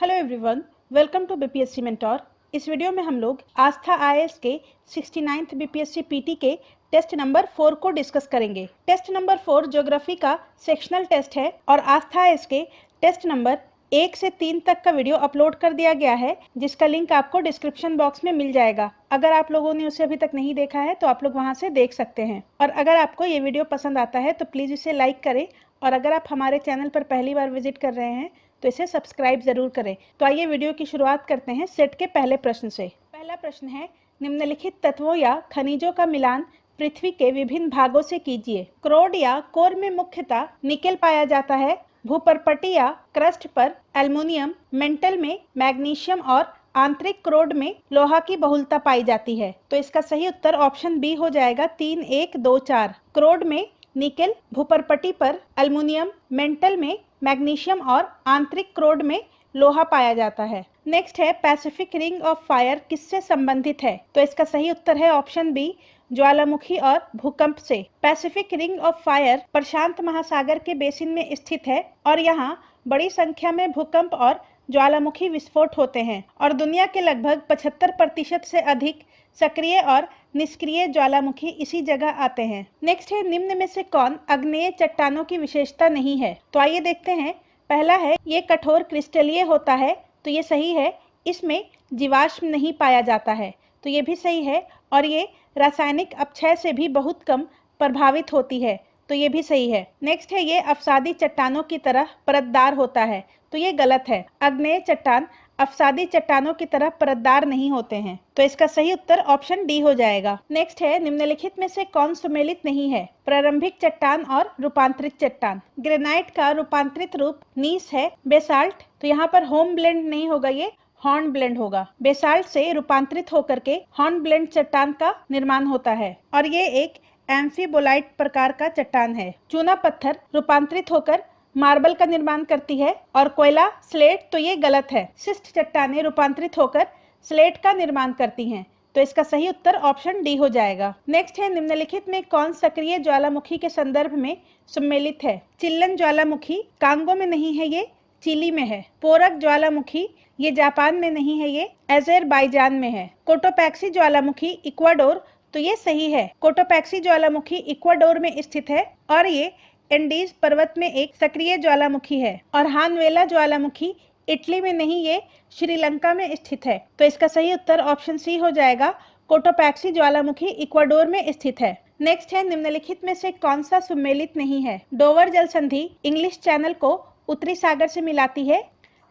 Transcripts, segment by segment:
Hello everyone, welcome to BPSC mentor. इस वीडियो में हम लोग आस्था आईएएस के 69th बीपीएससी पीटी के टेस्ट नंबर 4 को डिस्कस करेंगे। टेस्ट नंबर 4 ज्योग्राफी का सेक्शनल टेस्ट है और आस्था आईएएस के टेस्ट नंबर 1 से 3 तक का वीडियो अपलोड कर दिया गया है, जिसका लिंक आपको डिस्क्रिप्शन बॉक्स में मिल जाएगा। अगर आप लोगों ने उसे अभी तक नहीं देखा है तो आप लोग वहां से देख सकते हैं। और अगर आपको ये वीडियो पसंद आता है तो प्लीज़ इसे लाइक करें, और अगर आप हमारे चैनल पर पहली बार विजिट कर रहे हैं तो इसे सब्सक्राइब जरूर करें। तो आइए वीडियो की शुरुआत करते हैं सेट के पहले प्रश्न से। पहला प्रश्न है, निम्नलिखित तत्वों या खनिजों का मिलान पृथ्वी के विभिन्न भागों से कीजिए। क्रोड या कोर में मुख्यतः निकेल पाया जाता है। भूपर्पटी या क्रस्ट पर एल्युमिनियम, मेंटल में मैग्नीशियम और आंतरिक क्रोड में लोहा की बहुलता पाई जाती है। तो इसका सही उत्तर ऑप्शन बी हो जाएगा 3, 1, 2, 4। क्रोड में निकेल, भूपर्पटी पर एल्युमिनियम, मेंटल में मैग्नीशियम और आंतरिक क्रोड में लोहा पाया जाता है। नेक्स्ट है, पैसिफिक रिंग ऑफ फायर किससे संबंधित है? तो इसका सही उत्तर है ऑप्शन बी, ज्वालामुखी और भूकंप से। पैसिफिक रिंग ऑफ फायर प्रशांत महासागर के बेसिन में स्थित है और यहाँ बड़ी संख्या में भूकंप और ज्वालामुखी विस्फोट होते हैं और दुनिया के लगभग 75% से अधिक सक्रिय और निष्क्रिय ज्वालामुखी इसी जगह आते हैं। नेक्स्ट है, निम्न में से कौन आग्नेय चट्टानों की विशेषता नहीं है? तो आइए देखते हैं। पहला है, ये कठोर क्रिस्टलीय होता है, तो ये सही है। इसमें जीवाश्म नहीं पाया जाता है, तो ये भी सही है। और ये रासायनिक अपक्षय से भी बहुत कम प्रभावित होती है, तो ये भी सही है। नेक्स्ट है, ये अवसादी चट्टानों की तरह परतदार होता है, तो ये गलत है। आग्नेय चट्टान अवसादी चट्टानों की तरह परतदार नहीं होते हैं, तो इसका सही उत्तर ऑप्शन डी हो जाएगा। नेक्स्ट है, निम्नलिखित में से कौन सुमेलित नहीं है? प्रारंभिक चट्टान और रूपांतरित चट्टान। ग्रेनाइट का रूपांतरित रूप नीस है। बेसाल्ट, तो यहाँ पर होम ब्लेंड नहीं होगा, ये हॉर्न ब्लेंड होगा। बेसाल्ट से रूपांतरित होकर के हॉर्न ब्लेंड चट्टान का निर्माण होता है और ये एक एम्फीबोलाइट प्रकार का चट्टान है। चूना पत्थर रूपांतरित होकर मार्बल का निर्माण करती है और कोयला स्लेट, तो ये गलत है। शिस्ट चट्टानें रूपांतरित होकर स्लेट का निर्माण करती हैं, तो इसका सही उत्तर ऑप्शन डी हो जाएगा। नेक्स्ट है, निम्नलिखित में कौन सक्रिय ज्वालामुखी के संदर्भ में सम्मिलित है? चिल्लन ज्वालामुखी कांगो में नहीं है, ये चिली में है। पोरक ज्वालामुखी, ये जापान में नहीं है, ये अजरबैजान में है। कोटोपैक्सी ज्वालामुखी इक्वाडोर, तो ये सही है। कोटोपैक्सी ज्वालामुखी इक्वाडोर में स्थित है और ये एंडीज पर्वत में एक सक्रिय ज्वालामुखी है। और हानवेला ज्वालामुखी इटली में नहीं, ये श्रीलंका में स्थित है, तो इसका सही उत्तर ऑप्शन सी हो जाएगा। कोटोपैक्सी ज्वालामुखी इक्वाडोर में स्थित है। नेक्स्ट है, निम्नलिखित में से कौन सा सुमेलित नहीं है? डोवर जल संधि इंग्लिश चैनल को उत्तरी सागर से मिलाती है।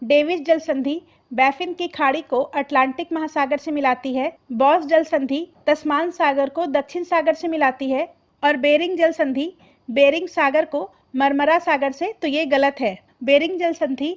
डेविस जल संधि बैफिन की खाड़ी को अटलांटिक महासागर से मिलाती है। बॉस जल संधि तस्मान सागर को दक्षिण सागर से मिलाती है। और बेरिंग जल संधि बेरिंग सागर को मरमरा सागर से, तो ये गलत है। बेरिंग जल संधि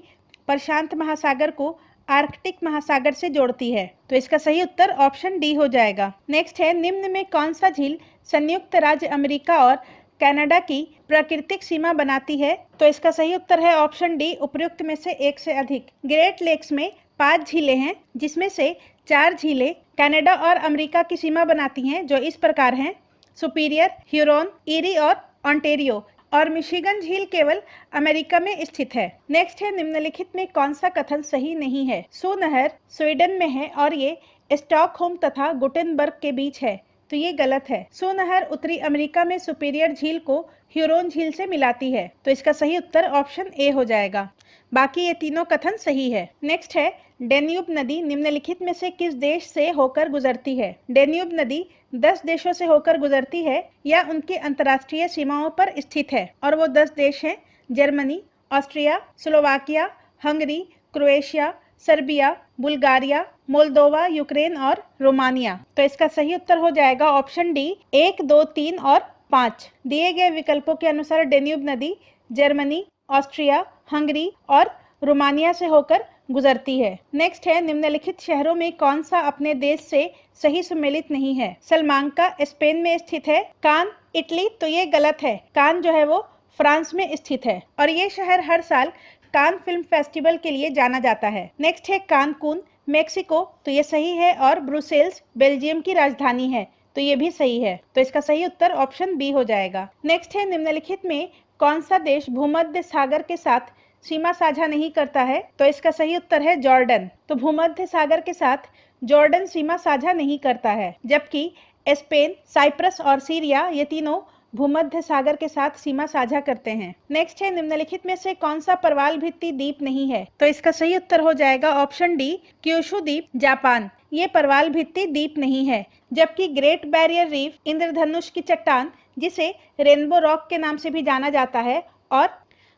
प्रशांत महासागर को आर्कटिक महासागर से जोड़ती है, तो इसका सही उत्तर ऑप्शन डी हो जाएगा। नेक्स्ट है, निम्न में कौन सा झील संयुक्त राज्य अमेरिका और कनाडा की प्राकृतिक सीमा बनाती है? तो इसका सही उत्तर है ऑप्शन डी, उपयुक्त में से एक से अधिक। ग्रेट लेक्स में 5 झीलें हैं, जिसमें से 4 झीलें कनाडा और अमेरिका की सीमा बनाती हैं, जो इस प्रकार हैं: सुपीरियर, ह्यूरोन, ईरी और ऑन्टेरियो। और मिशिगन झील केवल अमेरिका में स्थित है। नेक्स्ट है, निम्नलिखित में कौन सा कथन सही नहीं है? सो नहर स्वीडन में है और ये स्टॉकहोम तथा गुटेनबर्ग के बीच है, तो ये गलत है। सो नहर उत्तरी अमेरिका में सुपीरियर झील को ह्यूरोन झील से मिलाती है, तो इसका सही उत्तर ऑप्शन ए हो जाएगा। बाकी ये तीनों कथन सही है। नेक्स्ट है, डेन्यूब नदी निम्नलिखित में से किस देश से होकर गुजरती है? डेन्यूब नदी 10 देशों से होकर गुजरती है या उनकी अंतर्राष्ट्रीय सीमाओं पर स्थित है, और वो 10 देश हैं: Germany, Austria, Slovakia, Hungary, Croatia, Serbia, Bulgaria, Moldova, Ukraine और रोमानिया। तो इसका सही उत्तर हो जाएगा ऑप्शन डी, 1, 2, 3 और 5। दिए गए विकल्पों के अनुसार डेन्यूब नदी जर्मनी, ऑस्ट्रिया, हंगरी और रोमानिया से होकर गुजरती है। नेक्स्ट है, निम्नलिखित शहरों में कौन सा अपने देश से सही सुमेलित नहीं है? सलमांका स्पेन में स्थित है। कान इटली, तो ये गलत है। कान जो है वो फ्रांस में स्थित है और ये शहर हर साल कान फिल्म फेस्टिवल के लिए जाना जाता है। नेक्स्ट है, कानकून मेक्सिको, तो ये सही है। और ब्रुसेल्स बेल्जियम की राजधानी है, तो ये भी सही है। तो इसका सही उत्तर ऑप्शन बी हो जाएगा। नेक्स्ट है, निम्नलिखित में कौन सा देश भूमध्य सागर के साथ सीमा साझा नहीं करता है? तो इसका सही उत्तर है जॉर्डन। तो भूमध्य सागर के साथ जॉर्डन सीमा साझा नहीं करता है, जबकि स्पेन, साइप्रस और सीरिया ये तीनों भूमध्य सागर के साथ सीमा साझा करते हैं। नेक्स्ट है, निम्नलिखित में से कौन सा प्रवाल भित्ति द्वीप नहीं है? तो इसका सही उत्तर हो जाएगा ऑप्शन डी, क्यूशु द्वीप, जापान। ये प्रवाल भित्ति द्वीप नहीं है। जबकि ग्रेट बैरियर रीफ, इंद्रधनुष की चट्टान जिसे रेनबो रॉक के नाम से भी जाना जाता है, और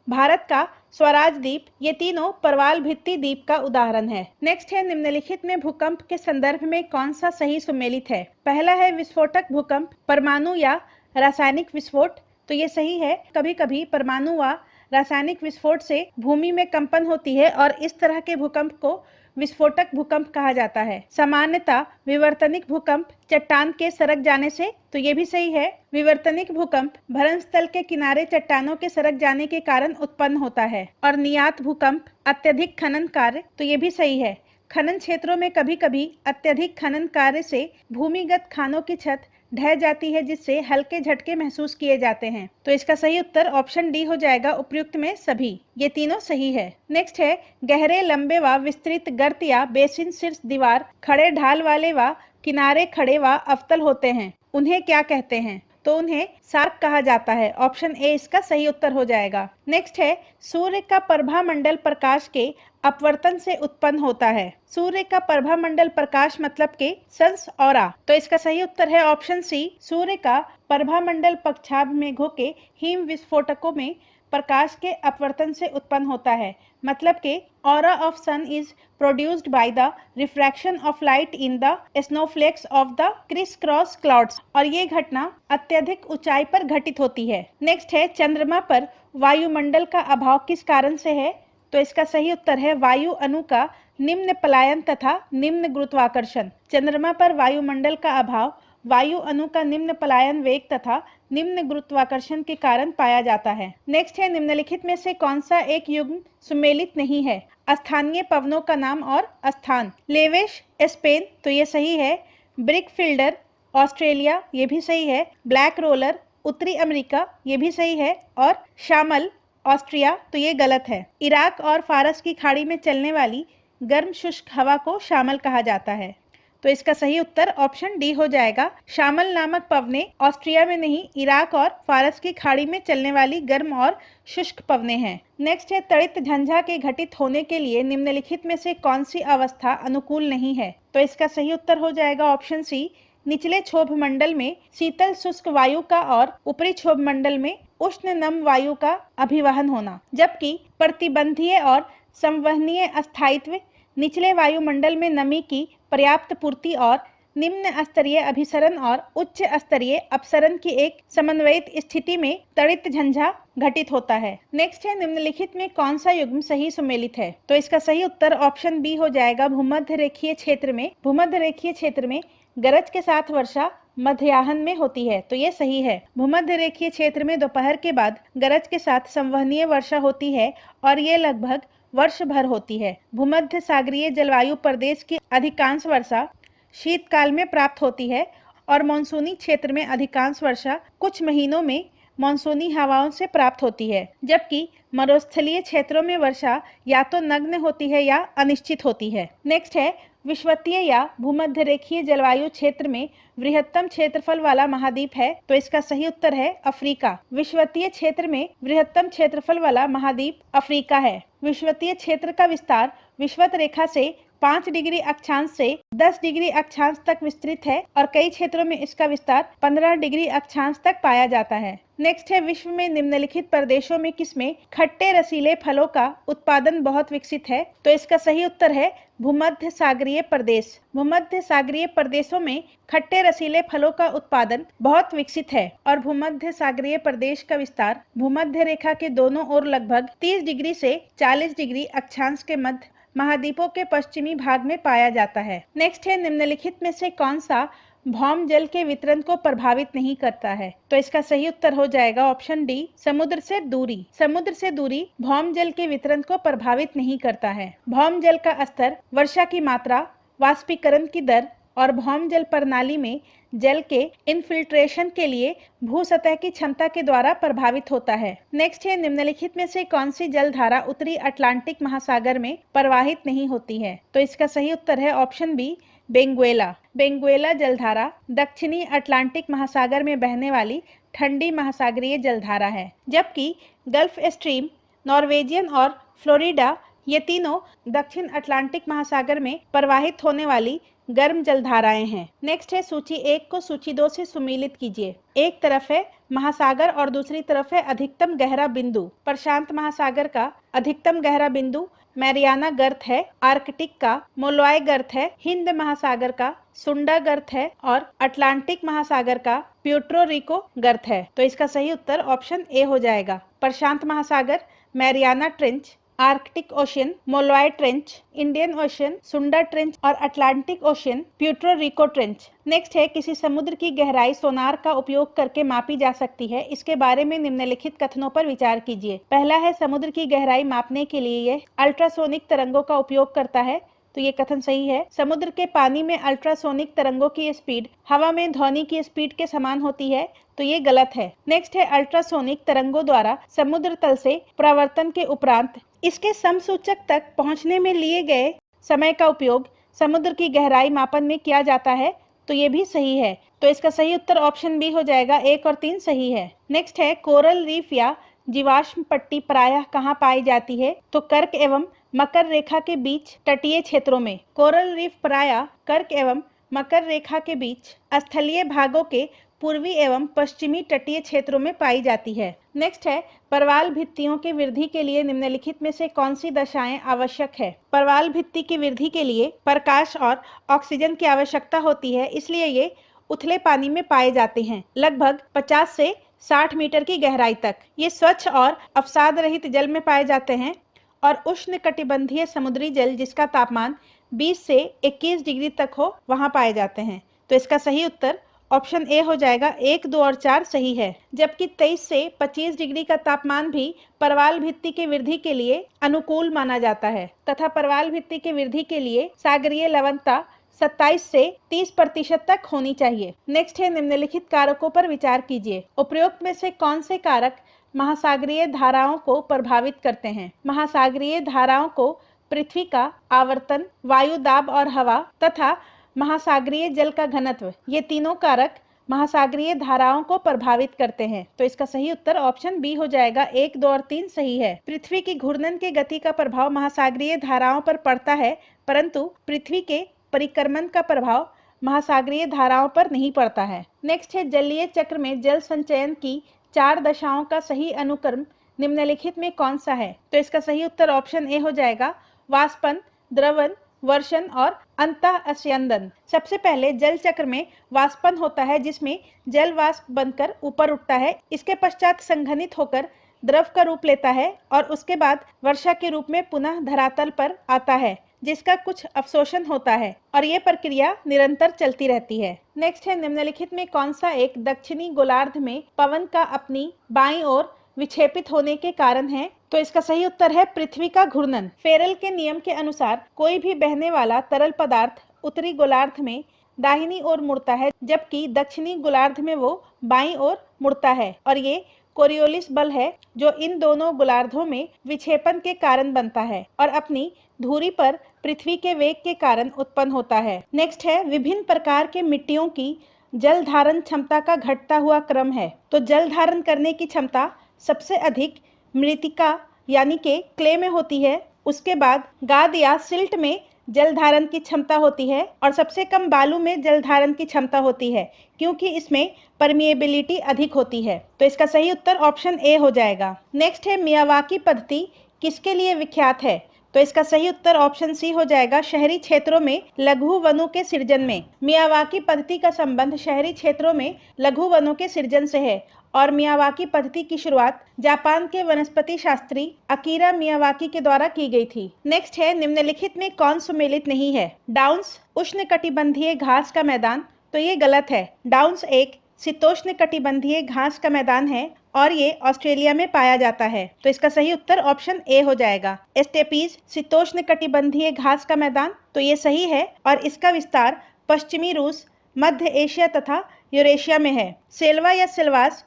भारत का स्वराज द्वीप, ये तीनों प्रवाल भित्ति द्वीप का उदाहरण है। नेक्स्ट है, निम्नलिखित में भूकंप के संदर्भ में कौन सा सही सुमेलित है? पहला है विस्फोटक भूकंप, परमाणु या रासायनिक विस्फोट। तो ये सही है। कभी कभी परमाणु व रासायनिक विस्फोट से भूमि में कंपन होती है और इस तरह के भूकंप को विस्फोटक भूकंप कहा जाता है। सामान्यतः विवर्तनिक भूकंप चट्टान के सरक जाने से, तो ये भी सही है। विवर्तनिक भूकंप भरण स्थल के किनारे चट्टानों के सरक जाने के कारण उत्पन्न होता है। और नियात भूकंप अत्यधिक खनन कार्य, तो ये भी सही है। खनन क्षेत्रों में कभी कभी अत्यधिक खनन कार्य से भूमिगत खानों की छत ढह जाती है, जिससे हल्के झटके महसूस किए जाते हैं। तो इसका सही उत्तर ऑप्शन डी हो जाएगा, उपयुक्त में सभी। ये तीनों सही है। नेक्स्ट है, गहरे, लंबे व विस्तृत गर्त या बेसिन शीर्ष दीवार खड़े ढाल वाले व किनारे खड़े व अवतल होते हैं, उन्हें क्या कहते हैं? तो उन्हें सार्क कहा जाता है। ऑप्शन ए इसका सही उत्तर हो जाएगा। नेक्स्ट है, सूर्य का प्रभामंडल प्रकाश के अपवर्तन से उत्पन्न होता है। सूर्य का प्रभामंडल प्रकाश मतलब के सन्स ऑरा। तो इसका सही उत्तर है ऑप्शन सी, सूर्य का प्रभामंडल पक्षाभ मेघों के हिम विस्फोटकों में प्रकाश के अपवर्तन से उत्पन्न होता है। मतलब के aura of sun is produced by the refraction of light in the snowflakes of the criss cross clouds, और ये घटना अत्यधिक ऊंचाई पर घटित होती है। नेक्स्ट है, चंद्रमा पर वायुमंडल का अभाव किस कारण से है? तो इसका सही उत्तर है वायु अणु का निम्न पलायन तथा निम्न गुरुत्वाकर्षण। चंद्रमा पर वायुमंडल का अभाव वायु अणु का निम्न पलायन वेग तथा निम्न गुरुत्वाकर्षण के कारण पाया जाता है। नेक्स्ट है, निम्नलिखित में से कौन सा एक युग्म सुमेलित नहीं है? स्थानीय पवनों का नाम और स्थान। लेवेश, स्पेन, तो ये सही है। ब्रिकफिल्डर, ऑस्ट्रेलिया, ये भी सही है। ब्लैक रोलर, उत्तरी अमेरिका, ये भी सही है। और शामल, ऑस्ट्रिया, तो ये गलत है। इराक और फारस की खाड़ी में चलने वाली गर्म शुष्क हवा को शामल कहा जाता है। तो इसका सही उत्तर ऑप्शन डी हो जाएगा। शामल नामक पवने ऑस्ट्रिया में नहीं, इराक और फारस की खाड़ी में चलने वाली गर्म और शुष्क पवने हैं। नेक्स्ट है, तड़ित झंझा के घटित होने के लिए निम्नलिखित में से कौन सी अवस्था अनुकूल नहीं है? तो इसका सही उत्तर हो जाएगा ऑप्शन सी, निचले क्षोभ मंडल में शीतल शुष्क वायु का और ऊपरी क्षोभ मंडल में उष्ण नम वायु का अभिवहन होना। जबकि प्रतिबंधीय और संवहनीय अस्थायित्व निचले वायुमंडल में नमी की पर्याप्त पूर्ति और निम्न स्तरीय अभिसरण और उच्च स्तरीय अपसरण की एक समन्वयित स्थिति में तड़ित झंझा घटित होता है। नेक्स्ट है, निम्नलिखित में कौन सा युग्म सही सुमेलित है? तो इसका सही उत्तर ऑप्शन बी हो जाएगा। भूमध्य रेखीय क्षेत्र में, भूमध्य रेखीय क्षेत्र में गरज के साथ वर्षा मध्याह्न में होती है। तो ये सही है। भूमध्य रेखीय क्षेत्र में दोपहर के बाद गरज के साथ संवहनीय वर्षा होती है और ये लगभग वर्ष भर होती है। भूमध्य सागरीय जलवायु प्रदेश की अधिकांश वर्षा शीतकाल में प्राप्त होती है और मानसूनी क्षेत्र में अधिकांश वर्षा कुछ महीनों में मानसूनी हवाओं से प्राप्त होती है। जबकि मरुस्थलीय क्षेत्रों में वर्षा या तो नग्न होती है या अनिश्चित होती है। नेक्स्ट है, विषुवतीय या भूमध्य रेखीय जलवायु क्षेत्र में बृहत्तम क्षेत्रफल वाला महाद्वीप है? तो इसका सही उत्तर है अफ्रीका। विषुवतीय क्षेत्र में बृहत्तम क्षेत्रफल वाला महाद्वीप अफ्रीका है। विषुवतीय क्षेत्र का विस्तार विषुवत रेखा से 5 डिग्री अक्षांश से 10 डिग्री अक्षांश तक विस्तृत है और कई क्षेत्रों में इसका विस्तार 15 डिग्री अक्षांश तक पाया जाता है। नेक्स्ट है, विश्व में निम्नलिखित प्रदेशों में किसमें खट्टे रसीले फलों का उत्पादन बहुत विकसित है? तो इसका सही उत्तर है भूमध्य सागरीय प्रदेश। भूमध्य सागरीय प्रदेशों में खट्टे रसीले फलों का उत्पादन बहुत विकसित है और भूमध्य सागरीय प्रदेश का विस्तार भूमध्य रेखा के दोनों ओर लगभग 30 डिग्री से 40 डिग्री अक्षांश के मध्य महाद्वीपों के पश्चिमी भाग में पाया जाता है। नेक्स्ट है, निम्नलिखित में से कौन सा भौम जल के वितरण को प्रभावित नहीं करता है? तो इसका सही उत्तर हो जाएगा ऑप्शन डी, समुद्र से दूरी। समुद्र से दूरी भौम जल के वितरण को प्रभावित नहीं करता है। भौम जल का स्तर, वर्षा की मात्रा, वाष्पीकरण की दर, और भौम जल प्रणाली में जल के इनफिल्ट्रेशन के लिए भूसतह की क्षमता के द्वारा प्रभावित होता है। नेक्स्ट है, निम्नलिखित में से कौन सी जलधारा उत्तरी अटलांटिक महासागर में प्रवाहित नहीं होती है? तो इसका सही उत्तर है ऑप्शन बी, बेंगुएला। बेंगुएला जलधारा दक्षिणी अटलांटिक महासागर में बहने वाली ठंडी महासागरीय जलधारा है, जबकि गल्फ स्ट्रीम, नॉर्वेजियन और फ्लोरिडा ये तीनों दक्षिण अटलांटिक महासागर में प्रवाहित होने वाली गर्म जलधाराएं हैं। नेक्स्ट है, सूची 1 को सूची 2 से सुमेलित कीजिए। एक तरफ है महासागर और दूसरी तरफ है अधिकतम गहरा बिंदु। प्रशांत महासागर का अधिकतम गहरा बिंदु मैरियाना गर्त है, आर्कटिक का मोलोय गर्त है, हिंद महासागर का सुंडा गर्त है और अटलांटिक महासागर का प्यूर्टो रिको गर्त है। तो इसका सही उत्तर ऑप्शन ए हो जाएगा। प्रशांत महासागर Mariana trench, Arctic ocean Molloy trench, Indian ocean Sunda trench और Atlantic ocean Puerto Rico trench. Next है, किसी समुद्र की गहराई सोनार का उपयोग करके मापी जा सकती है, इसके बारे में निम्नलिखित कथनों पर विचार कीजिए। पहला है, समुद्र की गहराई मापने के लिए यह अल्ट्रासोनिक तरंगों का उपयोग करता है। तो ये कथन सही है। समुद्र के पानी में अल्ट्रासोनिक तरंगों की स्पीड हवा में ध्वनि की स्पीड के समान होती है। तो ये गलत है। नेक्स्ट है, अल्ट्रासोनिक तरंगों द्वारा समुद्र तल से परावर्तन के उपरांत इसके समसूचक तक पहुंचने में लिए गए समय का उपयोग समुद्र की गहराई मापन में किया जाता है। तो ये भी सही है। तो इसका सही उत्तर ऑप्शन बी हो जाएगा। 1 और 3 सही है। नेक्स्ट है, कोरल रीफ या जीवाश्म पट्टी प्रायः कहाँ पाई जाती है? तो कर्क एवं मकर रेखा के बीच तटीय क्षेत्रों में। कोरल रीफ प्रायः कर्क एवं मकर रेखा के बीच स्थलीय भागों के पूर्वी एवं पश्चिमी तटीय क्षेत्रों में पाई जाती है। नेक्स्ट है, परवाल भित्तियों की वृद्धि के लिए निम्नलिखित में से कौन सी दशाएं आवश्यक है? परवाल भित्ति की वृद्धि के लिए प्रकाश और ऑक्सीजन की आवश्यकता होती है, इसलिए ये उथले पानी में पाए जाते हैं, लगभग 50 से 60 मीटर की गहराई तक। ये स्वच्छ और अवसाद रहित जल में पाए जाते हैं और उष्णकटिबंधीय समुद्री जल जिसका तापमान 20 से 21 डिग्री तक हो वहां पाए जाते हैं। तो इसका सही उत्तर ऑप्शन ए हो जाएगा। 1, 2 और 4 सही है। जबकि 23 से 25 डिग्री का तापमान भी परवाल भित्ति की वृद्धि के लिए अनुकूल माना जाता है तथा परवाल भित्ति की वृद्धि के लिए सागरीय लवणता 27 से 30% तक होनी चाहिए। नेक्स्ट है, निम्नलिखित कारकों पर विचार कीजिए। उपरोक्त में से कौन से कारक महासागरीय धाराओं को प्रभावित करते हैं? महासागरीय धाराओं को पृथ्वी का आवर्तन, वायु दाब और हवा तथा महासागरीय जल का घनत्व, ये तीनों कारक महासागरीय धाराओं को प्रभावित करते हैं। तो इसका सही उत्तर ऑप्शन बी हो जाएगा। 1, 2 और 3 सही है। पृथ्वी की घूर्णन के गति का प्रभाव महासागरीय धाराओं पर पड़ता है, परंतु पृथ्वी के परिक्रमण का प्रभाव महासागरीय धाराओं पर नहीं पड़ता है। नेक्स्ट है, जलीय चक्र में जल संचयन की 4 दशाओं का सही अनुक्रम निम्नलिखित में कौन सा है? तो इसका सही उत्तर ऑप्शन ए हो जाएगा। वाष्पन, द्रवन, वर्षण और अंतःस्यंदन। सबसे पहले जल चक्र में वाष्पन होता है, जिसमें जल वाष्प बनकर ऊपर उठता है। इसके पश्चात संघनित होकर द्रव का रूप लेता है और उसके बाद वर्षा के रूप में पुनः धरातल पर आता है, जिसका कुछ अवशोषण होता है और ये प्रक्रिया निरंतर चलती रहती है। नेक्स्ट है, निम्नलिखित में कौन सा एक दक्षिणी गोलार्ध में पवन का अपनी बाईं ओर विक्षेपित होने के कारण है? तो इसका सही उत्तर है पृथ्वी का घूर्णन। फेरल के नियम के अनुसार कोई भी बहने वाला तरल पदार्थ उत्तरी गोलार्ध में दाहिनी ओर मुड़ता है, जबकि दक्षिणी गोलार्ध में वो बाईं ओर मुड़ता है और ये कोरियोलिस बल है जो इन दोनों गोलार्धों में विक्षेपण के कारण बनता है और अपनी धुरी पर पृथ्वी के वेग के कारण उत्पन्न होता है। नेक्स्ट है, विभिन्न प्रकार के मिट्टियों की जल धारण क्षमता का घटता हुआ क्रम है। तो जल धारण करने की क्षमता सबसे अधिक मृतिका यानी के क्ले में होती है, उसके बाद गाद या सिल्ट में जल धारण की क्षमता होती है और सबसे कम बालू में जल धारण की क्षमता होती है, क्योंकि इसमें परमिएबिलिटी अधिक होती है। तो इसका सही उत्तर ऑप्शन ए हो जाएगा। नेक्स्ट है, मियावाकी पद्धति किसके लिए विख्यात है? तो इसका सही उत्तर ऑप्शन सी हो जाएगा। शहरी क्षेत्रों में लघु वनों के सृजन में। मियावाकी पद्धति का संबंध शहरी क्षेत्रों में लघु वनों के सृजन से है और मियावाकी पद्धति की शुरुआत जापान के वनस्पति शास्त्री अकीरा मियावाकी के द्वारा की गई थी। नेक्स्ट है, निम्नलिखित में कौन सुमेलित नहीं है? डाउन्स उष्णकटिबंधीय घास का मैदान। तो ये गलत है। डाउन्स एक शीतोष्ण कटिबंधीय घास का मैदान है और ये ऑस्ट्रेलिया में पाया जाता है। तो इसका सही उत्तर ऑप्शन ए हो जाएगा। स्टेपीज शीतोष्ण कटिबंधीय घास का मैदान, तो ये सही है और इसका विस्तार पश्चिमी रूस, मध्य एशिया तथा यूरेशिया में है। सेल्वा या सिल्वास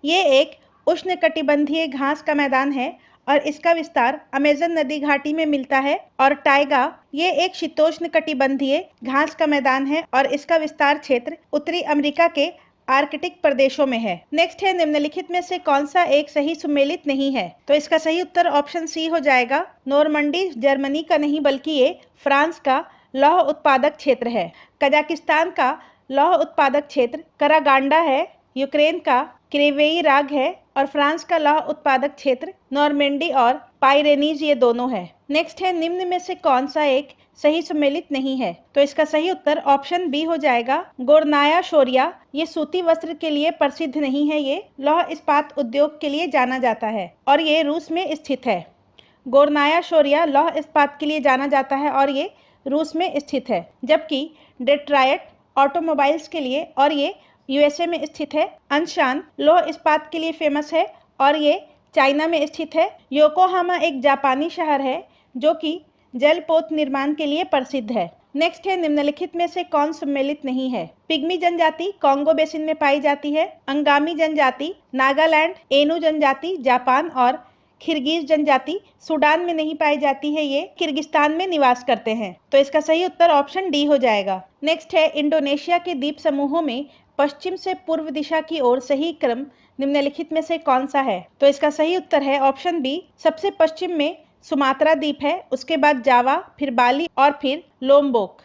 ये एक उष्णकटिबंधीय घास का मैदान है और इसका विस्तार अमेज़न नदी घाटी में मिलता है। और टाइगा ये एक शीतोष्णकटिबंधीय घास का मैदान है और इसका विस्तार क्षेत्र उत्तरी अमेरिका के आर्कटिक प्रदेशों में है। नेक्स्ट है, निम्नलिखित में से कौन सा एक सही सुमेलित नहीं है? तो इसका सही उत्तर ऑप्शन सी हो जाएगा। नॉर्मंडी जर्मनी का नहीं बल्कि ये फ्रांस का लौह उत्पादक क्षेत्र है। कजाकिस्तान का लौह उत्पादक क्षेत्र करागांडा है, यूक्रेन का क्रिवेई राग है और फ्रांस का लौह उत्पादक क्षेत्र नॉर्मेंडी और पाइरेनीज ये दोनों है। नेक्स्ट है, निम्न में से कौन सा एक सही सुमेलित नहीं है? तो इसका सही उत्तर ऑप्शन बी हो जाएगा। गोरनाया शोरिया ये सूती वस्त्र के लिए प्रसिद्ध नहीं है, ये लौह इस्पात उद्योग के लिए जाना जाता है और ये रूस में स्थित है। गोरनाया शोरिया लौह इस्पात के लिए जाना जाता है और ये रूस में स्थित है, जबकि डेट्रायट ऑटोमोबाइल्स के लिए और ये यूएसए में स्थित है। अनशान लौह इस्पात के लिए फेमस है और ये चाइना में स्थित है। योकोहामा एक जापानी शहर है जो कि जलपोत निर्माण के लिए प्रसिद्ध है। नेक्स्ट है, निम्नलिखित में से कौन सम्मिलित नहीं है? पिग्मी जनजाति कॉन्गो बेसिन में पाई जाती है। अंगामी जनजाति नागालैंड, एनु जनजाति जापान और किर्गिज जनजाति सूडान में नहीं पाई जाती है, ये किर्गिस्तान में निवास करते हैं। तो इसका सही उत्तर ऑप्शन डी हो जाएगा। नेक्स्ट है, इंडोनेशिया के द्वीप समूहों में पश्चिम से पूर्व दिशा की ओर सही क्रम निम्नलिखित में से कौन सा है? तो इसका सही उत्तर है ऑप्शन बी। सबसे पश्चिम में सुमात्रा द्वीप है, उसके बाद जावा, फिर बाली और फिर लोम्बोक।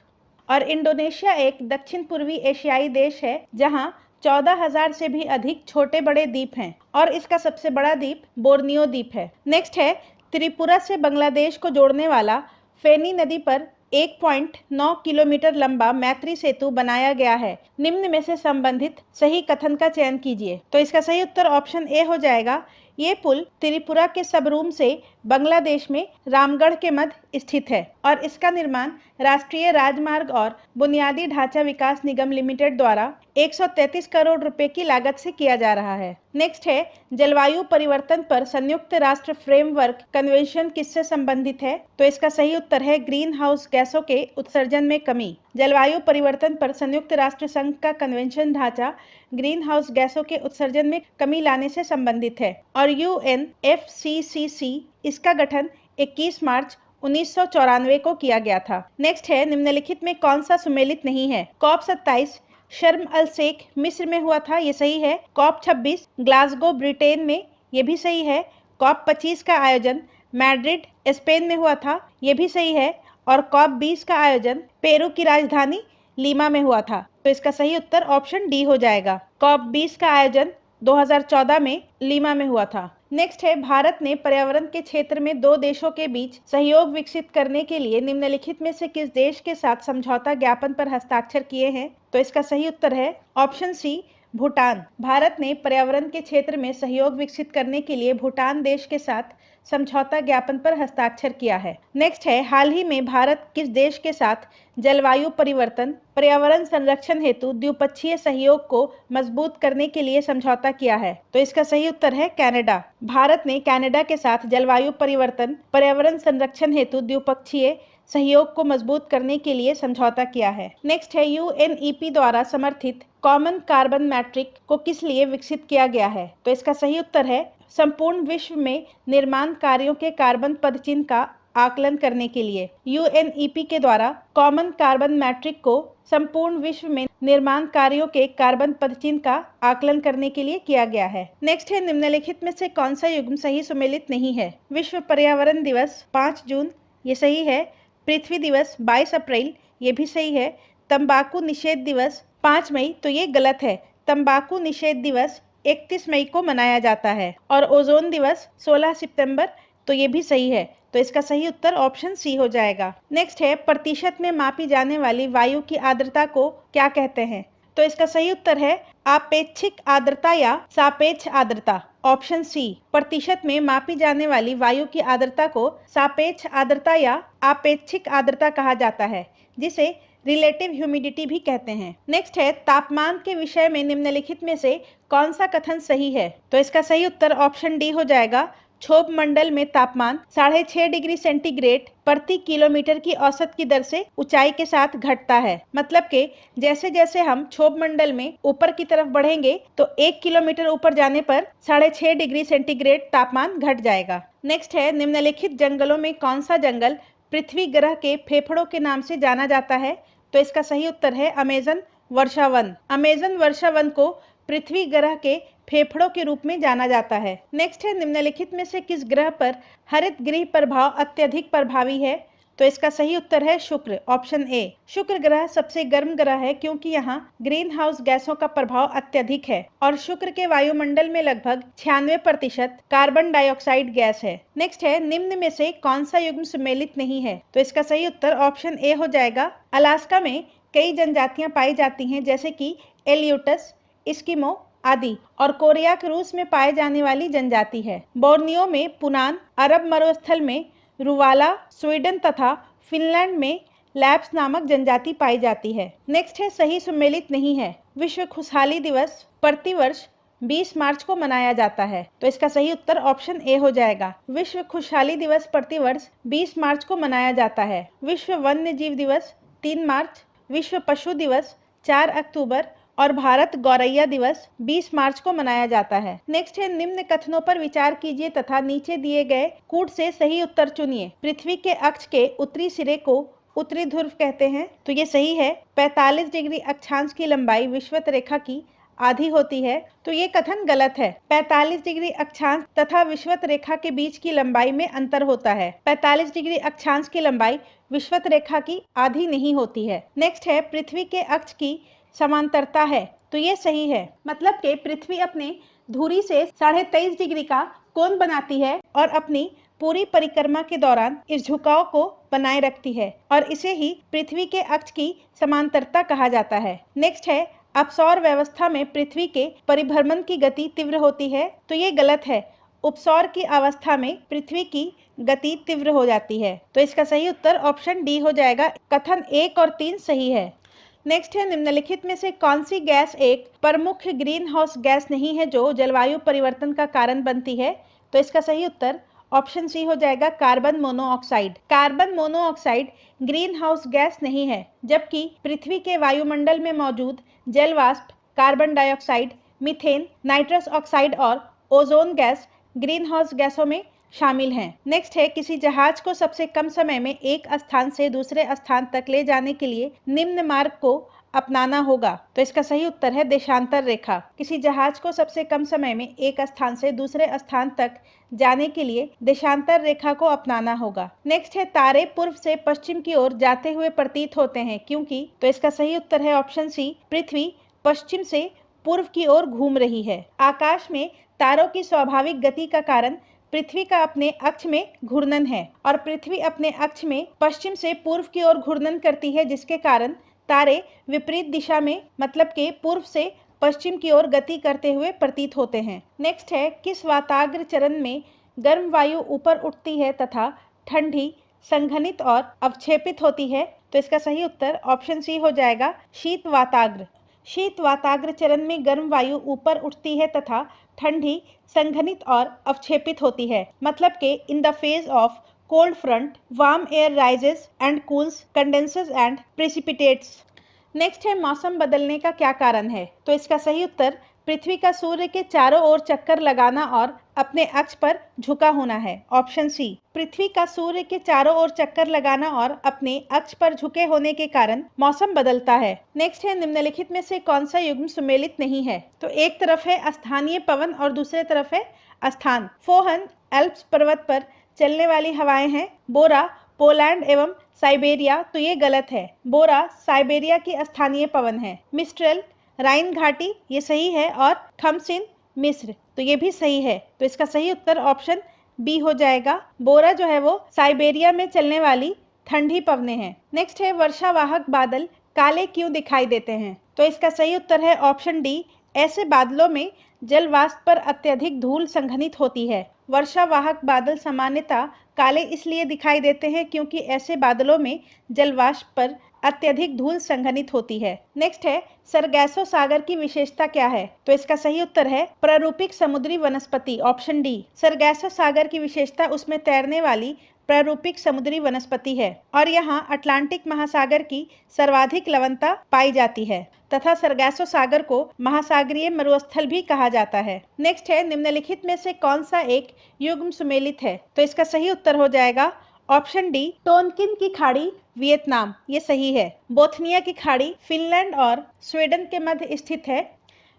और इंडोनेशिया एक दक्षिण पूर्वी एशियाई देश है जहां 14,000 से भी अधिक छोटे बड़े द्वीप हैं और इसका सबसे बड़ा द्वीप बोर्नियो द्वीप है। नेक्स्ट है, त्रिपुरा से बांग्लादेश को जोड़ने वाला फेनी नदी पर 1.9 किलोमीटर लंबा मैत्री सेतु बनाया गया है। निम्न में से संबंधित सही कथन का चयन कीजिए। तो इसका सही उत्तर ऑप्शन ए हो जाएगा। ये पुल त्रिपुरा के सबरूम से बांग्लादेश में रामगढ़ के मध्य स्थित है और इसका निर्माण राष्ट्रीय राजमार्ग और बुनियादी ढांचा विकास निगम लिमिटेड द्वारा 133 करोड़ रुपए की लागत से किया जा रहा है। नेक्स्ट है, जलवायु परिवर्तन पर संयुक्त राष्ट्र फ्रेमवर्क कन्वेंशन किससे संबंधित है? तो इसका सही उत्तर है ग्रीन हाउस गैसों के उत्सर्जन में कमी। जलवायु परिवर्तन पर संयुक्त राष्ट्र संघ का कन्वेंशन ढांचा ग्रीन हाउस गैसों के उत्सर्जन में कमी लाने से संबंधित है और UNFCCC इसका गठन 21 मार्च 1994 को किया गया था। नेक्स्ट है, निम्नलिखित में कौन सा सुमेलित नहीं है? COP 27 शर्म अल शेख मिस्र में हुआ था, ये सही है। COP 26 ग्लासगो ब्रिटेन में, ये भी सही है। COP 25 का आयोजन मैड्रिड स्पेन में हुआ था, ये भी सही है। और COP 20 का आयोजन पेरू की राजधानी लीमा में हुआ था। तो इसका सही उत्तर ऑप्शन डी हो जाएगा। COP 20 का आयोजन 2014 में लीमा में हुआ था। नेक्स्ट है, भारत ने पर्यावरण के क्षेत्र में दो देशों के बीच सहयोग विकसित करने के लिए निम्नलिखित में से किस देश के साथ समझौता ज्ञापन पर हस्ताक्षर किए हैं? तो इसका सही उत्तर है ऑप्शन सी, भूटान। भारत ने पर्यावरण के क्षेत्र में सहयोग विकसित करने के लिए भूटान देश के साथ समझौता ज्ञापन पर हस्ताक्षर किया है। नेक्स्ट है, हाल ही में भारत किस देश के साथ जलवायु परिवर्तन पर्यावरण संरक्षण हेतु द्विपक्षीय सहयोग को मजबूत करने के लिए समझौता किया है? तो इसका सही उत्तर है कनाडा। भारत ने कनाडा के साथ जलवायु परिवर्तन पर्यावरण संरक्षण हेतु द्विपक्षीय सहयोग को मजबूत करने के लिए समझौता किया है। नेक्स्ट है, UNEP द्वारा समर्थित कॉमन कार्बन मैट्रिक को किस लिए विकसित किया गया है? तो इसका सही उत्तर है संपूर्ण विश्व में निर्माण कार्यों के कार्बन पदचिह्न का आकलन करने के लिए। UNEP के द्वारा कॉमन कार्बन मैट्रिक को संपूर्ण विश्व में निर्माण कार्यों के कार्बन पदचिह्न का आकलन करने के लिए किया गया है। नेक्स्ट है, निम्नलिखित में से कौन सा युग्म सही सुमेलित नहीं है? विश्व पर्यावरण दिवस 5 जून, ये सही है। पृथ्वी दिवस 22 अप्रैल, ये भी सही है। तंबाकू निषेध दिवस 5 मई, तो ये गलत है। तंबाकू निषेध दिवस 31 मई को मनाया जाता है और ओजोन दिवस 16 सितंबर, तो ये भी सही है। तो इसका सही उत्तर ऑप्शन सी हो जाएगा। नेक्स्ट है, प्रतिशत में मापी जाने वाली वायु की आर्द्रता को क्या कहते हैं? तो इसका सही उत्तर है आपेक्षिक आर्द्रता या सापेक्ष आर्द्रता। ऑप्शन सी, प्रतिशत में मापी जाने वाली वायु की आर्द्रता को सापेक्ष आर्द्रता या आपेक्षिक आर्द्रता कहा जाता है, जिसे रिलेटिव ह्यूमिडिटी भी कहते हैं। नेक्स्ट है, तापमान के विषय में निम्नलिखित में से कौन सा कथन सही है? तो इसका सही उत्तर ऑप्शन डी हो जाएगा। क्षोभ मंडल में तापमान 6.5 डिग्री सेंटीग्रेड प्रति किलोमीटर की औसत की दर से ऊंचाई के साथ घटता है। मतलब कि जैसे जैसे हम क्षोभ मंडल में ऊपर की तरफ बढ़ेंगे तो 1 किलोमीटर ऊपर जाने पर 6.5 डिग्री सेंटीग्रेड तापमान घट जाएगा। नेक्स्ट है, निम्नलिखित जंगलों में कौन सा जंगल पृथ्वी ग्रह के फेफड़ों के नाम से जाना जाता है? तो इसका सही उत्तर है अमेजन वर्षावन। अमेजन वर्षावन को पृथ्वी ग्रह के फेफड़ों के रूप में जाना जाता है। नेक्स्ट है, निम्नलिखित में से किस ग्रह पर हरित गृह प्रभाव अत्यधिक प्रभावी है? तो इसका सही उत्तर है शुक्र, ऑप्शन ए। शुक्र ग्रह सबसे गर्म ग्रह है क्योंकि यहाँ ग्रीन हाउस गैसों का प्रभाव अत्यधिक है और शुक्र के वायुमंडल में लगभग 96% कार्बन डाइऑक्साइड गैस है। नेक्स्ट है, निम्न में से कौन सा युग्म सुमेलित नहीं है? तो इसका सही उत्तर ऑप्शन ए हो जाएगा। अलास्का में कई जनजातियां पाई जाती हैं जैसे कि एलियूटस, इस्किमो आदि, और कोरियाक रूस में पाए जाने वाली जनजाति है। बोर्नियो में पुनान, अरब मरुस्थल में रुवाला, स्वीडन तथा फिनलैंड में लैप्स नामक जनजाति पाई जाती है। नेक्स्ट है, सही सुमेलित नहीं है। विश्व खुशहाली दिवस प्रतिवर्ष 20 मार्च को मनाया जाता है। तो इसका सही उत्तर ऑप्शन ए हो जाएगा। विश्व खुशहाली दिवस प्रतिवर्ष 20 मार्च को मनाया जाता है। विश्व वन्य जीव दिवस 3 मार्च, विश्व पशु दिवस 4 अक्टूबर और भारत गौरैया दिवस 20 मार्च को मनाया जाता है। नेक्स्ट है, निम्न कथनों पर विचार कीजिए तथा नीचे दिए गए कूट से सही उत्तर चुनिए। पृथ्वी के अक्ष के उत्तरी सिरे को उत्तरी ध्रुव कहते हैं। तो ये सही है। 45 डिग्री अक्षांश की लंबाई विषुवत रेखा की आधी होती है। तो ये कथन गलत है। 45 डिग्री अक्षांश तथा विषुवत रेखा के बीच की लंबाई में अंतर होता है। 45 डिग्री अक्षांश की लंबाई विषुवत रेखा की आधी नहीं होती है। नेक्स्ट है, पृथ्वी के अक्ष की समांतरता है। तो ये सही है। मतलब कि पृथ्वी अपने धुरी से 23.5 डिग्री का कोण बनाती है और अपनी पूरी परिक्रमा के दौरान इस झुकाव को बनाए रखती है और इसे ही पृथ्वी के अक्ष की समांतरता कहा जाता है। नेक्स्ट है, अपसौर व्यवस्था में पृथ्वी के परिभ्रमण की गति तीव्र होती है। तो ये गलत है। उपसौर की अवस्था में पृथ्वी की गति तीव्र हो जाती है। तो इसका सही उत्तर ऑप्शन डी हो जाएगा। कथन 1 और 3 सही है। नेक्स्ट है, निम्नलिखित में से कौन सी गैस एक प्रमुख ग्रीन हाउस गैस नहीं है जो जलवायु परिवर्तन का कारण बनती है? तो इसका सही उत्तर ऑप्शन सी हो जाएगा, carbon monoxide. Carbon monoxide green house gas नहीं है, जबकि पृथ्वी के वायुमंडल में मौजूद जल वाष्प, carbon dioxide, methane, nitrous oxide और ओजोन गैस ग्रीन हाउस गैसों में शामिल हैं। नेक्स्ट है, किसी जहाज को सबसे कम समय में एक स्थान से दूसरे स्थान तक ले जाने के लिए निम्न मार्ग को अपनाना होगा। तो इसका सही उत्तर है देशांतर रेखा। किसी जहाज को सबसे कम समय में एक स्थान से दूसरे स्थान तक जाने के लिए देशांतर रेखा को अपनाना होगा। नेक्स्ट है, तारे पूर्व से पश्चिम की ओर जाते हुए प्रतीत होते हैं क्योंकि? तो इसका सही उत्तर है ऑप्शन सी, पृथ्वी पश्चिम से पूर्व की ओर घूम रही है। आकाश में तारों की स्वाभाविक गति का कारण पृथ्वी का अपने अक्ष में घूर्णन है और पृथ्वी अपने अक्ष में पश्चिम से पूर्व की ओर घूर्णन करती है, जिसके कारण तारे विपरीत दिशा में मतलब के पूर्व से पश्चिम की ओर गति करते हुए प्रतीत होते हैं। नेक्स्ट है, किस वाताग्र चरण में गर्म वायु ऊपर उठती है तथा ठंडी संघनित और अवक्षेपित होती है? तो इसका सही उत्तर ऑप्शन सी हो जाएगा, शीत वाताग्र। शीत वाताग्र चरण में गर्म वायु ऊपर उठती है तथा ठंडी संघनित और अवक्षेपित होती है। मतलब के in the phase of cold front warm air rises and cools, condenses and precipitates. Next है, मौसम बदलने का क्या कारण है? तो इसका सही उत्तर पृथ्वी का सूर्य के चारों ओर चक्कर लगाना और अपने अक्ष पर झुका होना है। ऑप्शन सी, पृथ्वी का सूर्य के चारों ओर चक्कर लगाना और अपने अक्ष पर झुके होने के कारण मौसम बदलता है। नेक्स्ट है, निम्नलिखित में से कौन सा युग्म सुमेलित नहीं है? तो एक तरफ है स्थानीय पवन और दूसरे तरफ है स्थान। फोहन एल्प्स पर्वत पर चलने वाली हवाएं हैं। बोरा पोलैंड एवं साइबेरिया। तो ये गलत है। बोरा साइबेरिया की स्थानीय पवन है। मिस्ट्रेल राइन घाटी, ये सही है, और खमसिन मिस्र, तो ये भी सही है। तो इसका सही उत्तर ऑप्शन बी हो जाएगा। बोरा जो है वो साइबेरिया में चलने वाली ठंडी पवनें हैं। नेक्स्ट है, वर्षावाहक बादल काले क्यों दिखाई देते हैं? तो इसका सही उत्तर है ऑप्शन डी, ऐसे बादलों में जल वाष्प पर अत्यधिक धूल संघनित होती है वर्षावाहक बादल सामान्यतः काले इसलिए दिखाई देते हैं क्योंकि ऐसे बादलों में जलवाष्प पर अत्यधिक धूल संघनित होती है। नेक्स्ट है, सरगैसो सागर की विशेषता क्या है? तो इसका सही उत्तर है प्रारूपिक समुद्री वनस्पति, ऑप्शन डी। सरगैसो सागर की विशेषता उसमें तैरने वाली प्रारूपिक समुद्री वनस्पति है और यहाँ अटलांटिक महासागर की सर्वाधिक लवणता पाई जाती है तथा सरगैसो सागर को महासागरीय मरुस्थल भी कहा जाता है। नेक्स्ट है, निम्नलिखित में से कौन सा एक युग्म सुमेलित है? तो इसका सही उत्तर हो जाएगा ऑप्शन डी, टोनकिन की खाड़ी, वियतनाम, ये सही है। बोथनिया की खाड़ी फिनलैंड और स्वीडन के मध्य स्थित है।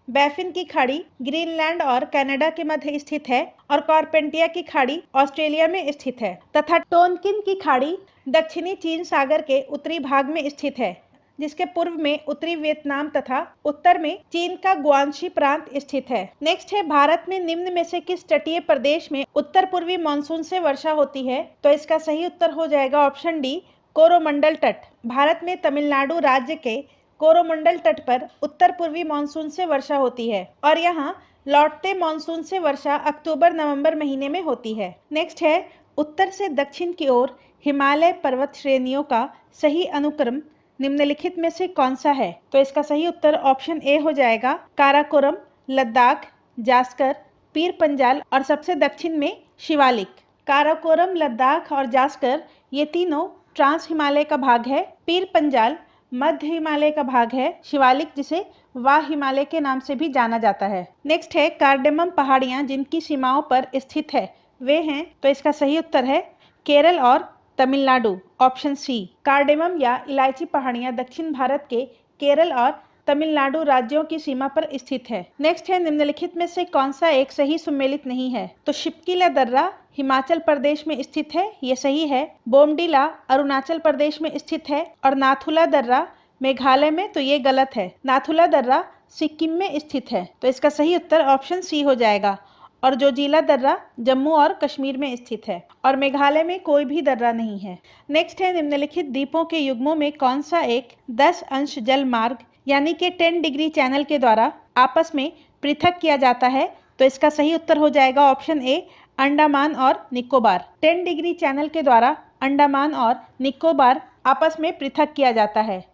बैफिन की खाड़ी ग्रीनलैंड और कनाडा के मध्य स्थित है और कार्पेंटिया की खाड़ी ऑस्ट्रेलिया में स्थित है तथा टोनकिन की खाड़ी दक्षिणी चीन सागर के उत्तरी भाग में स्थित है, जिसके पूर्व में उत्तरी वियतनाम तथा उत्तर में चीन का गुआंशी प्रांत स्थित है। नेक्स्ट है, भारत में निम्न में से किस तटीय प्रदेश में उत्तर पूर्वी मानसून से वर्षा होती है? तो इसका सही उत्तर हो जाएगा ऑप्शन डी, कोरोमंडल तट। भारत में तमिलनाडु राज्य के कोरोमंडल तट पर उत्तर पूर्वी मानसून से वर्षा होती है और यहाँ लौटते मानसून से वर्षा अक्टूबर-नवंबर महीने में होती है। नेक्स्ट है, उत्तर से दक्षिण की ओर हिमालय पर्वत श्रेणियों का सही अनुक्रम निम्नलिखित में से कौन सा है? तो इसका सही उत्तर ऑप्शन ए हो जाएगा काराकोरम, लद्दाख, जास्कर, पीर पंजाल और सबसे दक्षिण में शिवालिक। काराकोरम, लद्दाख और जास्कर ये तीनों ट्रांस हिमालय का भाग है। पीर पंजाल मध्य हिमालय का भाग है। शिवालिक जिसे वाह हिमालय के नाम से भी जाना जाता है। नेक्स्ट है, कार्डेमम पहाड़ियां जिनकी सीमाओं पर स्थित है वे हैं, तो इसका सही उत्तर है केरल और तमिलनाडु, ऑप्शन सी। कार्डेमम या इलायची पहाड़ियां दक्षिण भारत के केरल और तमिलनाडु राज्यों की सीमा पर स्थित है। नेक्स्ट है, निम्नलिखित में से कौन सा एक सही सुमेलित नहीं है? तो शिप्कीला दर्रा हिमाचल प्रदेश में स्थित है, ये सही है। बोमडीला अरुणाचल प्रदेश में स्थित है और नाथुला दर्रा मेघालय में, तो ये गलत है। नाथुला दर्रा सिक्किम में स्थित है, तो इसका सही उत्तर ऑप्शन सी हो जाएगा। और जोजिला दर्रा जम्मू और कश्मीर में स्थित है और मेघालय में कोई भी दर्रा नहीं है। नेक्स्ट है, निम्नलिखित द्वीपों के युग्मों में कौन सा एक 10 अंश जल मार्ग यानी कि 10 डिग्री चैनल के द्वारा आपस में पृथक किया जाता है? तो इसका सही उत्तर हो जाएगा ऑप्शन ए, अंडमान और निकोबार। 10 डिग्री चैनल के द्वारा अंडमान और निकोबार आपस में पृथक किया जाता है।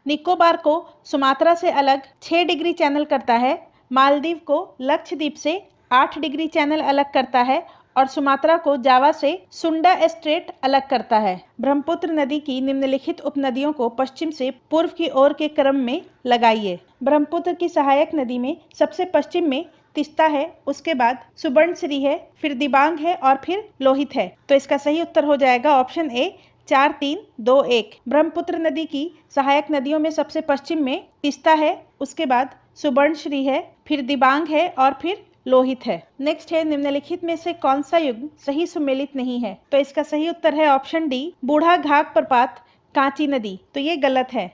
निकोबार को सुमात्रा से अलग 6 डिग्री चैनल करता है, मालदीव को लक्षद्वीप से 8 डिग्री चैनल अलग करता है और सुमात्रा को जावा से सुंडा स्ट्रेट अलग करता है। ब्रह्मपुत्र नदी की निम्नलिखित उपनदियों को पश्चिम से पूर्व की ओर के क्रम में लगाइए। ब्रह्मपुत्र की सहायक नदी में सबसे पश्चिम में तिस्ता है, उसके बाद सुबर्णश्री है, फिर दिबांग है और फिर लोहित है। तो इसका सही उत्तर हो जाएगा ऑप्शन ए, 4, 3, 2, 1। ब्रह्मपुत्र नदी की सहायक नदियों में सबसे पश्चिम में तिस्ता है, उसके बाद सुबर्णश्री है, फिर दिबांग है और फिर लोहित है। नेक्स्ट है, निम्नलिखित में से कौन सा युग्म सही सुमेलित नहीं है? तो इसका सही उत्तर है ऑप्शन डी, बूढ़ा घाघ प्रपात कांची नदी, तो ये गलत है।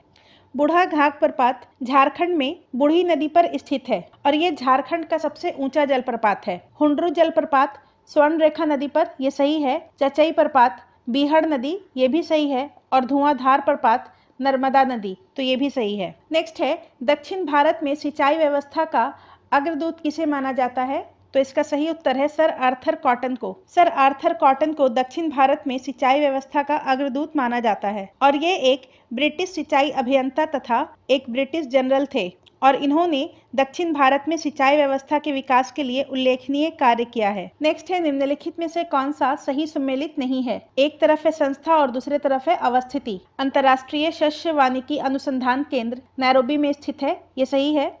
बूढ़ा घाघ प्रपात झारखंड में बूढ़ी नदी पर स्थित है और ये झारखंड का सबसे ऊंचा जलप्रपात है। हुंड्रू जलप्रपात स्वर्ण रेखा नदी पर, यह सही है। चचई प्रपात बीहड़ नदी, ये भी सही है। और धुआंधार प्रपात नर्मदा नदी, तो ये भी सही है। नेक्स्ट है, दक्षिण भारत में सिंचाई व्यवस्था का अग्रदूत किसे माना जाता है? तो इसका सही उत्तर है सर आर्थर कॉटन को। सर आर्थर कॉटन को दक्षिण भारत में सिंचाई व्यवस्था का अग्रदूत माना जाता है और ये एक ब्रिटिश सिंचाई अभियंता तथा एक ब्रिटिश जनरल थे और इन्होंने दक्षिण भारत में सिंचाई व्यवस्था के विकास के लिए उल्लेखनीय कार्य किया है। नेक्स्ट है, निम्नलिखित में से कौन सा सही सुमेलित नहीं है? एक तरफ है संस्था और दूसरे तरफ है अवस्थिति। अंतर्राष्ट्रीय शस्य वानिकी अनुसंधान केंद्र नैरोबी में स्थित है, ये सही है।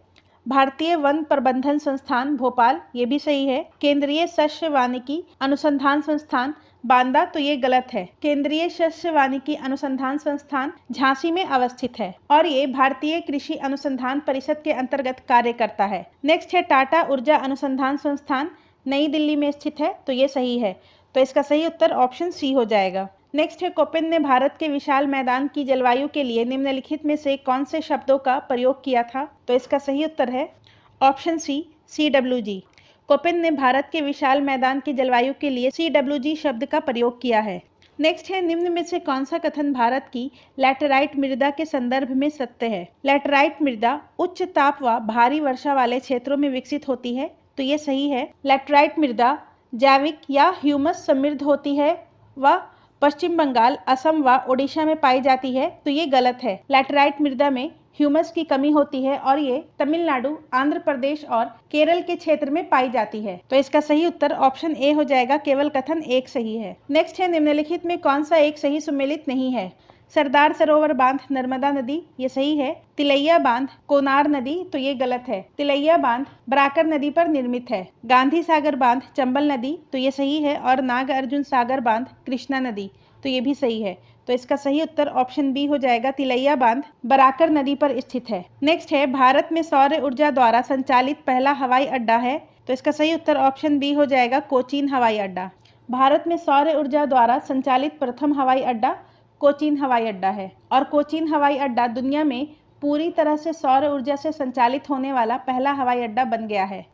भारतीय वन प्रबंधन संस्थान भोपाल, ये भी सही है। केंद्रीय शस्य वानिकी अनुसंधान संस्थान बांदा, तो ये गलत है। केंद्रीय शस्य वानिकी अनुसंधान संस्थान झांसी में अवस्थित है और ये भारतीय कृषि अनुसंधान परिषद के अंतर्गत कार्य करता है। नेक्स्ट है, टाटा ऊर्जा अनुसंधान संस्थान नई दिल्ली में स्थित है, तो ये सही है। तो इसका सही उत्तर ऑप्शन सी हो जाएगा। नेक्स्ट है, कोपेन ने भारत के विशाल मैदान की जलवायु के लिए निम्नलिखित में से कौन से शब्दों का प्रयोग किया था? तो इसका सही उत्तर है ऑप्शन सी, CWG। कोपेन ने भारत के विशाल मैदान की जलवायु के लिए CWG शब्द का प्रयोग किया है। नेक्स्ट है, निम्न में से कौन सा कथन भारत की लैटेराइट मृदा के संदर्भ में सत्य है? लैटेराइट मृदा उच्च ताप व भारी वर्षा वाले क्षेत्रों में विकसित होती है, तो ये सही है। लैटेराइट मृदा जैविक या ह्यूमस समृद्ध होती है व पश्चिम बंगाल, असम व ओडिशा में पाई जाती है, तो ये गलत है। लैटेराइट मृदा में ह्यूमस की कमी होती है और ये तमिलनाडु, आंध्र प्रदेश और केरल के क्षेत्र में पाई जाती है। तो इसका सही उत्तर ऑप्शन ए हो जाएगा, केवल कथन एक सही है। नेक्स्ट है, निम्नलिखित में कौन सा एक सही सुमेलित नहीं है? सरदार सरोवर बांध नर्मदा नदी, ये सही है। तिलैया बांध कोनार नदी, तो ये गलत है। तिलैया बांध बराकर नदी पर निर्मित है। गांधी सागर बांध चंबल नदी, तो ये सही है। और नाग अर्जुन सागर बांध कृष्णा नदी, तो ये भी सही है। तो इसका सही उत्तर ऑप्शन बी हो जाएगा, तिलैया बांध बराकर नदी पर स्थित है। नेक्स्ट है, भारत में सौर ऊर्जा द्वारा संचालित पहला हवाई अड्डा है, तो इसका सही उत्तर ऑप्शन बी हो जाएगा, कोचीन हवाई अड्डा। भारत में सौर ऊर्जा द्वारा संचालित प्रथम हवाई अड्डा कोचीन हवाई अड्डा है और कोचीन हवाई अड्डा दुनिया में पूरी तरह से सौर ऊर्जा से संचालित होने वाला पहला हवाई अड्डा बन गया है।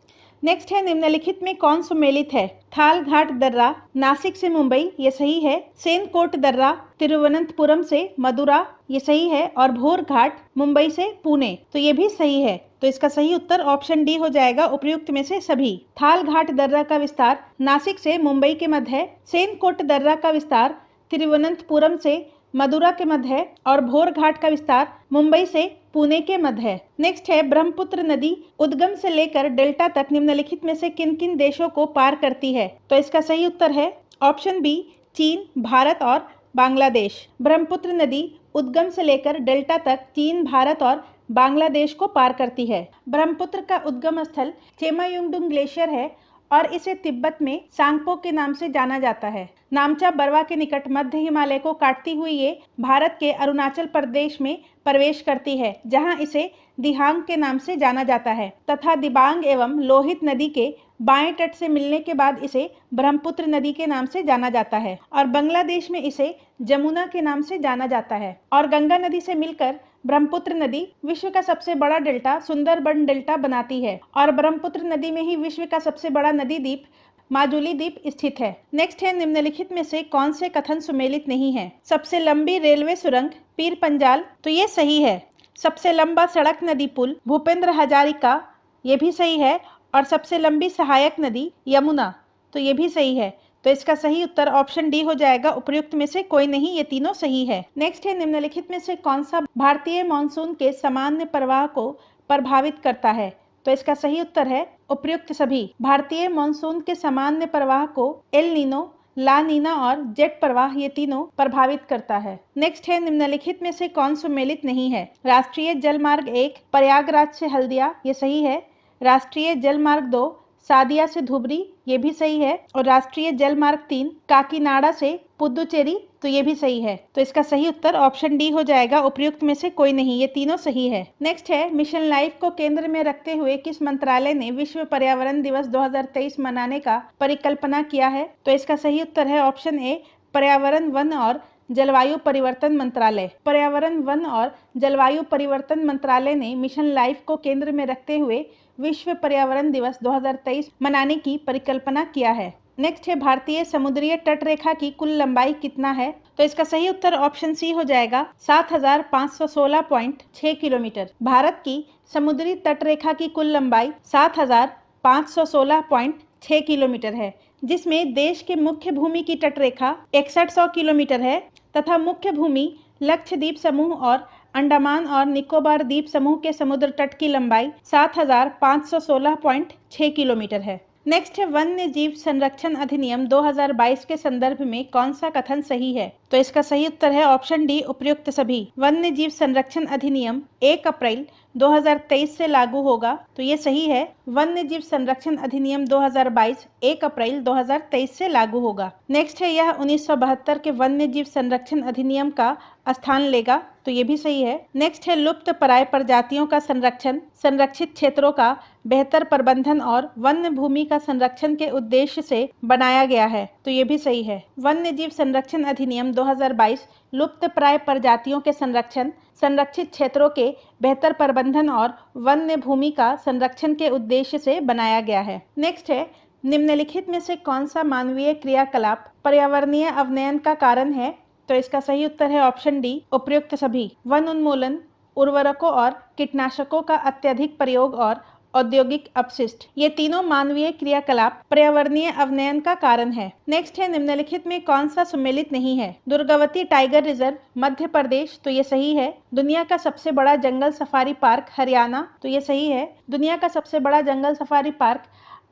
नेक्स्ट है, निम्नलिखित में कौन सुमेलित है? थाल घाट दर्रा नासिक से मुंबई, ये सही है। सेनकोट दर्रा तिरुवनंतपुरम से मदुरा, ये सही है। और भोर घाट मुंबई से पुणे, तो ये भी सही है। तो इसका सही उत्तर ऑप्शन डी हो जाएगा, उपयुक्त में से सभी। थाल घाट दर्रा का विस्तार नासिक से मुंबई के मध्य है। सेनकोट दर्रा का विस्तार तिरुवनंतपुरम से मदुरा के मध्य है और भोर घाट का विस्तार मुंबई से पुणे के मध्य है। नेक्स्ट है, ब्रह्मपुत्र नदी उद्गम से लेकर डेल्टा तक निम्नलिखित में से किन किन देशों को पार करती है? तो इसका सही उत्तर है ऑप्शन बी, चीन, भारत और बांग्लादेश। ब्रह्मपुत्र नदी उद्गम से लेकर डेल्टा तक चीन, भारत और बांग्लादेश को पार करती है। ब्रह्मपुत्र का उद्गम स्थल चेमायुंगडुंग ग्लेशियर है और इसे तिब्बत में सांगपो के नाम से जाना जाता है। नामचा बरवा के निकट मध्य हिमालय को काटती हुई ये भारत के अरुणाचल प्रदेश में प्रवेश करती है, जहां इसे दिहांग के नाम से जाना जाता है तथा दिबांग एवं लोहित नदी के बाएं तट से मिलने के बाद इसे ब्रह्मपुत्र नदी के नाम से जाना जाता है और बांग्लादेश में इसे जमुना के नाम से जाना जाता है। और गंगा नदी से मिलकर ब्रह्मपुत्र नदी विश्व का सबसे बड़ा डेल्टा सुंदरबन डेल्टा बनाती है और ब्रह्मपुत्र नदी में ही विश्व का सबसे बड़ा नदी द्वीप माजुली द्वीप स्थित है। नेक्स्ट है, निम्नलिखित में से कौन से कथन सुमेलित नहीं है? सबसे लंबी रेलवे सुरंग पीर पंजाल, तो ये सही है। सबसे लंबा सड़क नदी पुल भूपेंद्र हजारिका, ये भी सही है। और सबसे लंबी सहायक नदी यमुना, तो ये भी सही है। तो इसका सही उत्तर ऑप्शन डी हो जाएगा, उपयुक्त में से कोई नहीं, ये तीनों सही है। नेक्स्ट है, निम्नलिखित में से कौन सा भारतीय मानसून के सामान्य प्रवाह को प्रभावित करता है? तो इसका सही उत्तर है उपयुक्त सभी। भारतीय मानसून के सामान्य प्रवाह को एल नीनो, ला नीना और जेट प्रवाह, ये तीनों प्रभावित करता है। नेक्स्ट है, निम्नलिखित में से कौन सुमेलित नहीं है? राष्ट्रीय जल मार्ग 1 प्रयागराज से हल्दिया, ये सही है। राष्ट्रीय जल मार्ग 2 सादिया से धुबरी, ये भी सही है। और राष्ट्रीय जल मार्ग 3 काकीनाडा से पुदुचेरी, तो ये भी सही है। तो इसका सही उत्तर ऑप्शन डी हो जाएगा, उपयुक्त में से कोई नहीं, ये तीनों सही है। नेक्स्ट है, मिशन लाइफ को केंद्र में रखते हुए किस मंत्रालय ने विश्व पर्यावरण दिवस 2023 मनाने का परिकल्पना किया है? तो इसका सही उत्तर है ऑप्शन ए, पर्यावरण, वन और जलवायु परिवर्तन मंत्रालय। पर्यावरण, वन और जलवायु परिवर्तन मंत्रालय ने मिशन लाइफ को केंद्र में रखते हुए विश्व पर्यावरण दिवस 2023 मनाने की परिकल्पना किया है। नेक्स्ट है, भारतीय समुद्रीय तट रेखा की कुल लंबाई कितना है? तो इसका सही उत्तर ऑप्शन सी हो जाएगा, 7516.6 किलोमीटर। भारत की समुद्री तट रेखा की कुल लंबाई 7516.6 किलोमीटर है, जिसमें देश के मुख्य भूमि की तट रेखा 6100 किलोमीटर है तथा मुख्य भूमि लक्षद्वीप समूह और अंडमान और निकोबार द्वीप समूह के समुद्र तट की लंबाई 7516.6 किलोमीटर है। नेक्स्ट है, वन्य जीव संरक्षण अधिनियम 2022 के संदर्भ में कौन सा कथन सही है? तो इसका सही उत्तर है ऑप्शन डी, उपयुक्त सभी। वन्य जीव संरक्षण अधिनियम 1 अप्रैल 2023 से लागू होगा, तो ये सही है। वन्य जीव संरक्षण अधिनियम 2022 1 अप्रैल 2023 से लागू होगा। नेक्स्ट है, यह 1972 के वन्य जीव संरक्षण अधिनियम का स्थान लेगा, तो ये भी सही है। नेक्स्ट है, लुप्त प्राय प्रजातियों का संरक्षण, संरक्षित क्षेत्रों का बेहतर प्रबंधन और वन्य भूमि का संरक्षण के उद्देश्य से बनाया गया है, तो ये भी सही है। वन्य जीव संरक्षण अधिनियम 2022 लुप्त प्राय प्रजातियों के संरक्षण, संरक्षित क्षेत्रों के बेहतर प्रबंधन और वन्य भूमि का संरक्षण के उद्देश्य से बनाया गया है। नेक्स्ट है, निम्नलिखित में से कौन सा मानवीय क्रियाकलाप पर्यावरणीय अवनयन का कारण है? तो इसका सही उत्तर है ऑप्शन डी, उपयुक्त सभी। वन उन्मूलन, उर्वरकों और कीटनाशकों का अत्यधिक प्रयोग और औद्योगिक अपशिष्ट। ये तीनों मानवीय क्रियाकलाप पर्यावरणीय अवनयन का कारण है। नेक्स्ट है निम्नलिखित में कौन सा सम्मिलित नहीं है? दुर्गावती टाइगर रिजर्व मध्य प्रदेश, तो ये सही है। दुनिया का सबसे बड़ा जंगल सफारी पार्क हरियाणा, तो ये सही है। दुनिया का सबसे बड़ा जंगल सफारी पार्क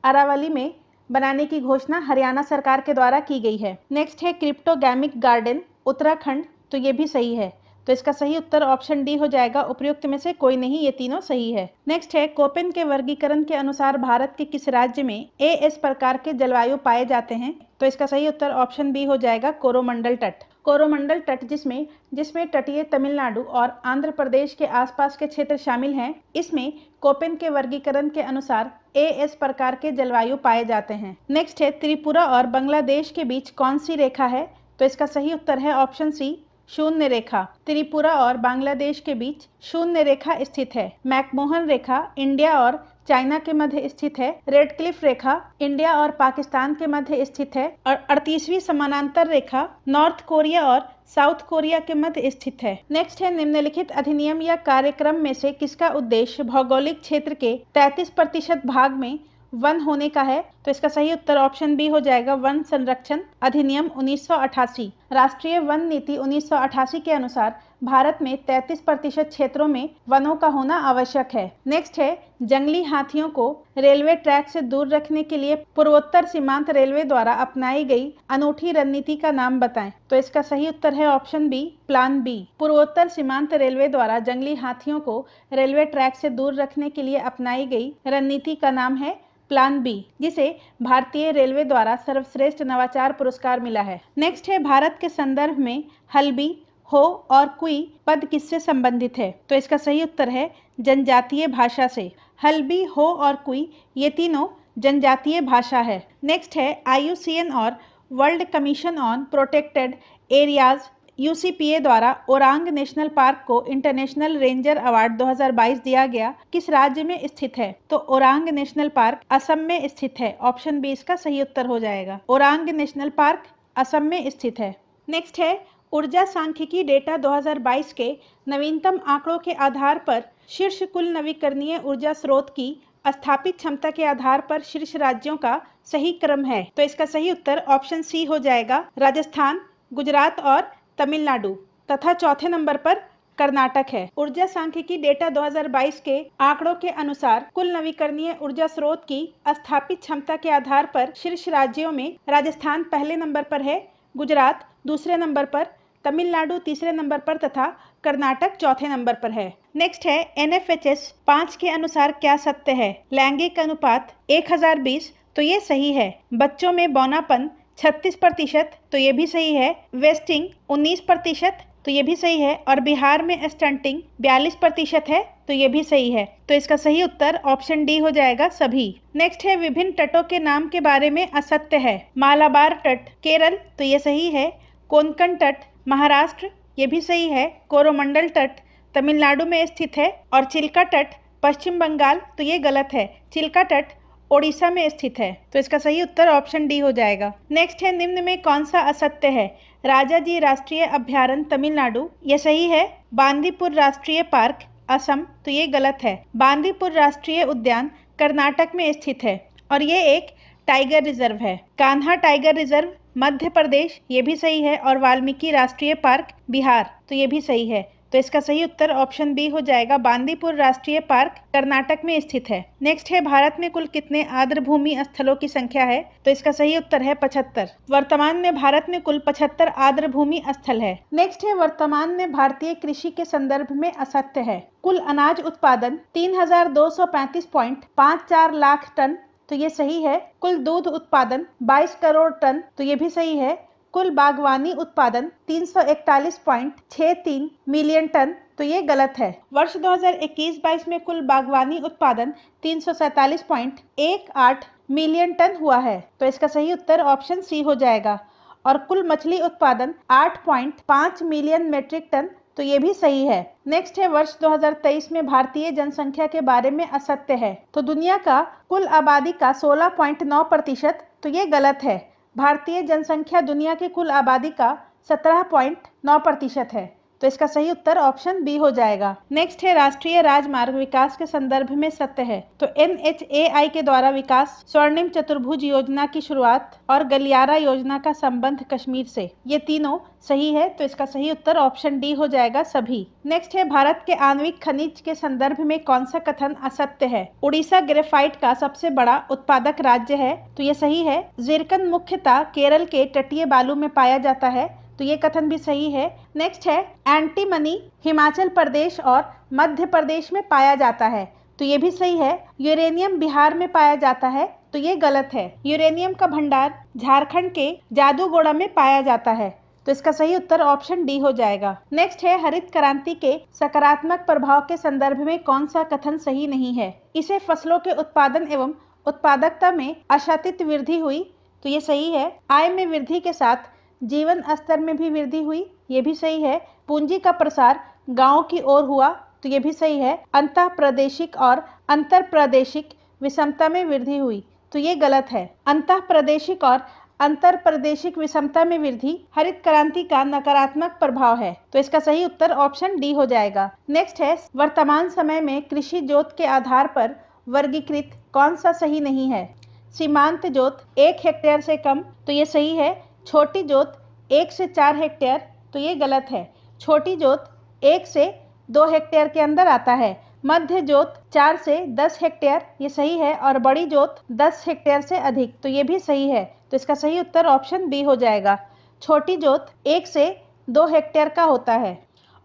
अरावली में बनाने की घोषणा हरियाणा सरकार के द्वारा की गई है। नेक्स्ट है क्रिप्टोगैमिक गार्डन उत्तराखंड, तो ये भी सही है। तो इसका सही उत्तर ऑप्शन डी हो जाएगा। उपयुक्त में से कोई नहीं, ये तीनों सही है। नेक्स्ट है कोपेन के वर्गीकरण के अनुसार भारत के किस राज्य में एएस प्रकार के जलवायु पाए जाते हैं? तो इसका सही उत्तर ऑप्शन बी हो जाएगा, कोरोमंडल तट। कोरोमंडल तट जिसमें तटीय तमिलनाडु और आंध्र प्रदेश के आसपास के क्षेत्र शामिल हैं, इसमें कोपेन के वर्गीकरण के अनुसार एएस प्रकार के जलवायु पाए जाते हैं। नेक्स्ट है त्रिपुरा और बांग्लादेश के बीच कौन सी रेखा है? तो इसका सही उत्तर है ऑप्शन सी, शून्य रेखा। त्रिपुरा और बांग्लादेश के बीच शून्य रेखा स्थित है। मैकमोहन रेखा इंडिया और चाइना के मध्य स्थित है। रेड क्लिफ रेखा इंडिया और पाकिस्तान के मध्य स्थित है। और 38वीं समानांतर रेखा नॉर्थ कोरिया और साउथ कोरिया के मध्य स्थित है। नेक्स्ट है निम्नलिखित अधिनियम या कार्यक्रम में से किसका उद्देश्य भौगोलिक क्षेत्र के 33% भाग में वन होने का है? तो इसका सही उत्तर ऑप्शन बी हो जाएगा, वन संरक्षण अधिनियम 1988। राष्ट्रीय वन नीति 1988 के अनुसार भारत में 33% क्षेत्रों में वनों का होना आवश्यक है। नेक्स्ट है जंगली हाथियों को रेलवे ट्रैक से दूर रखने के लिए पूर्वोत्तर सीमांत रेलवे द्वारा अपनाई गई अनूठी रणनीति का नाम बताएं। तो इसका सही उत्तर है ऑप्शन बी, प्लान बी। पूर्वोत्तर सीमांत रेलवे द्वारा जंगली हाथियों को रेलवे ट्रैक से दूर रखने के लिए अपनाई गई रणनीति का नाम है प्लान बी, जिसे भारतीय रेलवे द्वारा सर्वश्रेष्ठ नवाचार पुरस्कार मिला है। नेक्स्ट है भारत के संदर्भ में हल्बी, हो और कुई पद किससे संबंधित है? तो इसका सही उत्तर है जनजातीय भाषा से। हल्बी, हो और कुई ये तीनों जनजातीय भाषा है। नेक्स्ट है IUCN और world commission on protected areas UCPA द्वारा ओरांग नेशनल पार्क को इंटरनेशनल रेंजर अवार्ड 2022 दिया गया, किस राज्य में स्थित है? तो ओरांग नेशनल पार्क असम में स्थित है। ऑप्शन बी इसका सही उत्तर हो जाएगा। ओरांग नेशनल पार्क असम में स्थित है। नेक्स्ट है ऊर्जा सांख्यिकी डेटा 2022 के नवीनतम आंकड़ों के आधार पर शीर्ष कुल नवीकरणीय ऊर्जा स्रोत की स्थापित क्षमता के आधार पर शीर्ष राज्यों का सही क्रम है। तो इसका सही उत्तर ऑप्शन सी हो जाएगा, राजस्थान, गुजरात और तमिलनाडु, तथा चौथे नंबर पर कर्नाटक है। ऊर्जा सांख्यिकी डेटा 2022 के आंकड़ों के अनुसार कुल नवीकरणीय ऊर्जा स्रोत की स्थापित क्षमता के आधार पर शीर्ष राज्यों में राजस्थान पहले नंबर पर है, गुजरात दूसरे नंबर पर, तमिलनाडु तीसरे नंबर पर तथा कर्नाटक चौथे नंबर पर है। नेक्स्ट है NFHS 5 के अनुसार क्या सत्य है? लैंगिक अनुपात 1020, तो ये सही है। बच्चों में बौनापन 36%, तो ये भी सही है। वेस्टिंग 19%, तो ये भी सही है। और बिहार में स्टंटिंग 42% है, तो ये भी सही है। तो इसका सही उत्तर ऑप्शन डी हो जाएगा, सभी। नेक्स्ट है विभिन्न तटों के नाम के बारे में असत्य है। मालाबार तट केरल, तो ये सही है। कोंकण तट महाराष्ट्र, ये भी सही है। कोरोमंडल तट तमिलनाडु में स्थित है। और चिल्का तट पश्चिम बंगाल, तो ये गलत है। चिल्का तट ओडिशा में स्थित है। तो इसका सही उत्तर ऑप्शन डी हो जाएगा। नेक्स्ट है निम्न में कौन सा असत्य है? राजाजी राष्ट्रीय अभ्यारण्य तमिलनाडु, ये सही है। बांदीपुर राष्ट्रीय पार्क असम, तो ये गलत है। बांदीपुर राष्ट्रीय उद्यान कर्नाटक में स्थित है और ये एक टाइगर रिजर्व है। कान्हा टाइगर रिजर्व मध्य प्रदेश, ये भी सही है। और वाल्मीकि राष्ट्रीय पार्क बिहार, तो ये भी सही है। तो इसका सही उत्तर ऑप्शन बी हो जाएगा, बांदीपुर राष्ट्रीय पार्क कर्नाटक में स्थित है। नेक्स्ट है भारत में कुल कितने आर्द्रभूमि स्थलों की संख्या है? तो इसका सही उत्तर है 75। वर्तमान में भारत में कुल 75 आर्द्रभूमि स्थल है। नेक्स्ट है वर्तमान में भारतीय कृषि के संदर्भ में असत्य है। कुल अनाज उत्पादन 3235.54 लाख टन, तो ये सही है। कुल दूध उत्पादन 22 करोड़ टन, तो ये भी सही है। कुल बागवानी उत्पादन 341.63 मिलियन टन, तो ये गलत है। वर्ष 2021-22 में कुल बागवानी उत्पादन 347.18 मिलियन टन हुआ है। तो इसका सही उत्तर ऑप्शन सी हो जाएगा। और कुल मछली उत्पादन 8.5 मिलियन मेट्रिक टन, तो ये भी सही है। नेक्स्ट है वर्ष 2023 में भारतीय जनसंख्या के बारे में असत्य है। तो दुनिया का कुल आबादी का 16.9%, तो ये गलत है। भारतीय जनसंख्या दुनिया की कुल आबादी का 17.9% है। तो इसका सही उत्तर ऑप्शन बी हो जाएगा। नेक्स्ट है राष्ट्रीय राजमार्ग विकास के संदर्भ में सत्य है। तो NHAI के द्वारा विकास, स्वर्णिम चतुर्भुज योजना की शुरुआत और गलियारा योजना का संबंध कश्मीर से, ये तीनों सही है। तो इसका सही उत्तर ऑप्शन डी हो जाएगा सभी। नेक्स्ट है भारत के आणविक खनिज के संदर्भ में कौन सा कथन असत्य है। उड़ीसा ग्रेफाइट का सबसे बड़ा उत्पादक राज्य है, तो ये सही है। जिरकन मुख्यतः केरल के तटीय बालू में पाया जाता है, तो ये कथन भी सही है। नेक्स्ट है एंटीमनी हिमाचल प्रदेश और मध्य प्रदेश में पाया जाता है, तो ये भी सही है। यूरेनियम बिहार में पाया जाता है, तो ये गलत है। यूरेनियम का भंडार झारखंड के जादूगोड़ा में पाया जाता है, तो इसका सही उत्तर ऑप्शन डी हो जाएगा। नेक्स्ट है हरित क्रांति के सकारात्मक प्रभाव के संदर्भ में कौन सा कथन सही नहीं है। इसे फसलों के उत्पादन एवं उत्पादकता में आशातीत वृद्धि हुई, तो ये सही है। आय में वृद्धि के साथ जीवन स्तर में भी वृद्धि हुई, ये भी सही है। पूंजी का प्रसार गांव की ओर हुआ, तो ये भी सही है। अंतः प्रादेशिक और अंतर प्रादेशिक विषमता में वृद्धि हुई, तो ये गलत है। अंतः प्रादेशिक और अंतर प्रादेशिक विषमता में वृद्धि हरित क्रांति का नकारात्मक प्रभाव है, तो इसका सही उत्तर ऑप्शन डी हो जाएगा। नेक्स्ट है वर्तमान समय में कृषि जोत के आधार पर वर्गीकृत कौन सा सही नहीं है। सीमांत जोत 1 हेक्टेयर से कम, तो ये सही है। छोटी जोत 1 से 4 हेक्टेयर, तो ये गलत है। छोटी जोत 1 से 2 हेक्टेयर के अंदर आता है। मध्य जोत 4 से 10 हेक्टेयर, ये सही है। और बड़ी जोत 10 हेक्टेयर से अधिक, तो ये भी सही है। तो इसका सही उत्तर ऑप्शन बी हो जाएगा। छोटी जोत 1 से 2 हेक्टेयर का होता है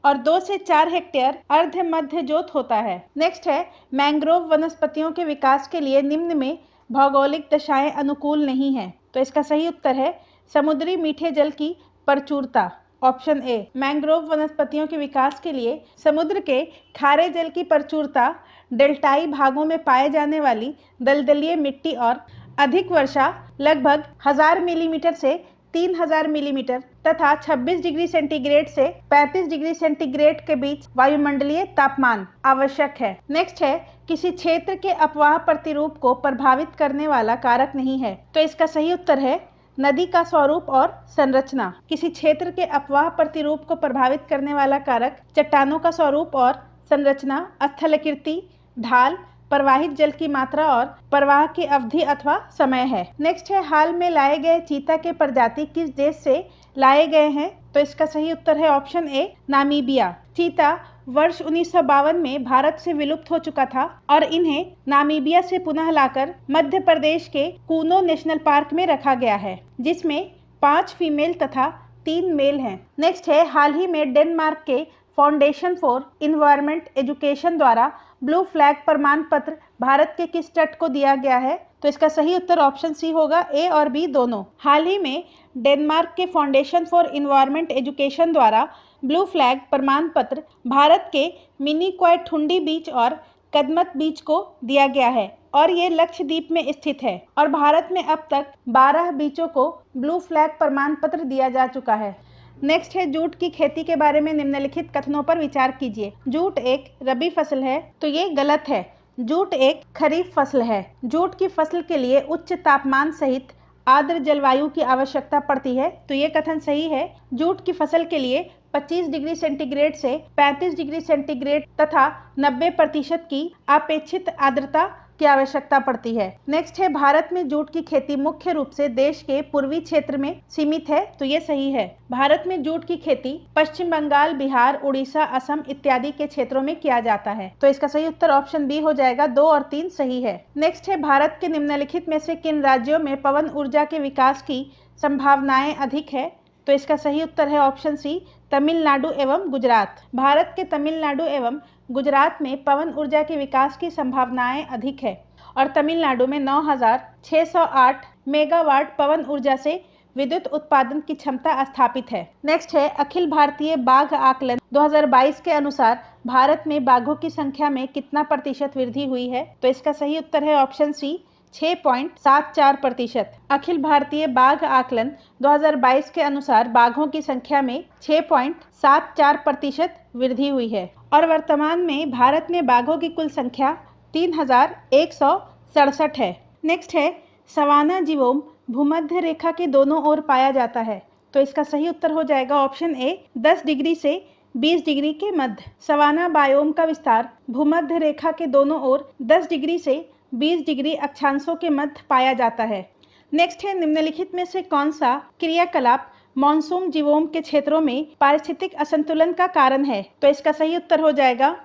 और 2 से 4 हेक्टेयर अर्ध मध्य जोत होता है। नेक्स्ट है मैंग्रोव वनस्पतियों के विकास के लिए निम्न में भौगोलिक दशाएं अनुकूल नहीं है, तो इसका सही उत्तर है समुद्री मीठे जल की प्रचुरता, ऑप्शन ए। मैंग्रोव वनस्पतियों के विकास के लिए समुद्र के खारे जल की प्रचुरता, डेल्टाई भागों में पाए जाने वाली दलदलीय मिट्टी और अधिक वर्षा लगभग 1000 मिलीमीटर से 3000 मिलीमीटर तथा 26 डिग्री सेंटीग्रेड से 35 डिग्री सेंटीग्रेड के बीच वायुमंडलीय तापमान आवश्यक है। नेक्स्ट है किसी क्षेत्र के अपवाह प्रतिरूप को प्रभावित करने वाला कारक नहीं है, तो इसका सही उत्तर है नदी का स्वरूप और संरचना। किसी क्षेत्र के अपवाह प्रतिरूप को प्रभावित करने वाला कारक चट्टानों का स्वरूप और संरचना, स्थलाकृति, ढाल, प्रवाहित जल की मात्रा और प्रवाह की अवधि अथवा समय है। नेक्स्ट है हाल में लाए गए चीता के प्रजाति किस देश से लाए गए हैं, तो इसका सही उत्तर है ऑप्शन ए नामीबिया। चीता वर्ष 1952 में भारत से विलुप्त हो चुका था और इन्हें नामीबिया से पुनः लाकर मध्य प्रदेश के कूनो नेशनल पार्क में रखा गया है, जिसमें 5 फीमेल तथा 3 मेल हैं। नेक्स्ट है हाल ही में डेनमार्क के फाउंडेशन फॉर इन्वायरमेंट एजुकेशन द्वारा ब्लू फ्लैग प्रमाण पत्र भारत के किस तट को दिया गया है, तो इसका सही उत्तर ऑप्शन सी होगा, ए और बी दोनों। हाल ही में डेनमार्क के फाउंडेशन फॉर इन्वायरमेंट एजुकेशन द्वारा ब्लू फ्लैग प्रमाण पत्र भारत के मिनीकॉय ठुंडी बीच और कदमत बीच को दिया गया है और ये लक्षद्वीप में स्थित है और भारत में अब तक 12 बीचों को ब्लू फ्लैग प्रमाण पत्र दिया जा चुका है। नेक्स्ट है जूट की खेती के बारे में निम्नलिखित कथनों पर विचार कीजिए। जूट एक रबी फसल है, तो ये गलत है। जूट एक खरीफ फसल है। जूट की फसल के लिए उच्च तापमान सहित आर्द्र जलवायु की आवश्यकता पड़ती है, तो ये कथन सही है। जूट की फसल के लिए 25 डिग्री सेंटीग्रेड से 35 डिग्री सेंटीग्रेड तथा 90% की अपेक्षित आर्द्रता की आवश्यकता पड़ती है। नेक्स्ट है भारत में जूट की खेती मुख्य रूप से देश के पूर्वी क्षेत्र में सीमित है, तो ये सही है। भारत में जूट की खेती पश्चिम बंगाल, बिहार, उड़ीसा, असम इत्यादि के क्षेत्रों में किया जाता है, तो इसका सही उत्तर ऑप्शन बी हो जाएगा। 2 और 3 सही है। नेक्स्ट है भारत के निम्नलिखित में से किन राज्यों में पवन ऊर्जा के विकास की संभावनाएं अधिक है, तो इसका सही उत्तर है ऑप्शन सी तमिलनाडु एवं गुजरात। भारत के तमिलनाडु एवं गुजरात में पवन ऊर्जा के विकास की संभावनाएं अधिक है और तमिलनाडु में 9608 मेगावाट पवन ऊर्जा से विद्युत उत्पादन की क्षमता स्थापित है। नेक्स्ट है अखिल भारतीय बाघ आकलन 2022 के अनुसार भारत में बाघों की संख्या में कितना प्रतिशत वृद्धि हुई है, तो इसका सही उत्तर है ऑप्शन सी 6.74%। अखिल भारतीय बाघ आकलन 2022 के अनुसार बाघों की संख्या में 6.74% वृद्धि हुई है और वर्तमान में भारत में बाघों की कुल संख्या 3167 है। नेक्स्ट है सवाना जीवोम भूमध्य रेखा के दोनों ओर पाया जाता है, तो इसका सही उत्तर हो जाएगा ऑप्शन ए 10 डिग्री से 20 डिग्री के मध्य। सवाना बायोम का विस्तार भूमध्य रेखा के दोनों ओर 10 डिग्री से 20 डिग्री अक्षांशों के मध्य पाया जाता है। नेक्स्ट है, निम्नलिखित में से कौन सा क्रियाकलाप मॉनसून जीवोम के क्षेत्रों में पारिस्थितिक असंतुलन का कारण है? तो इसका सही उत्तर हो जाएगा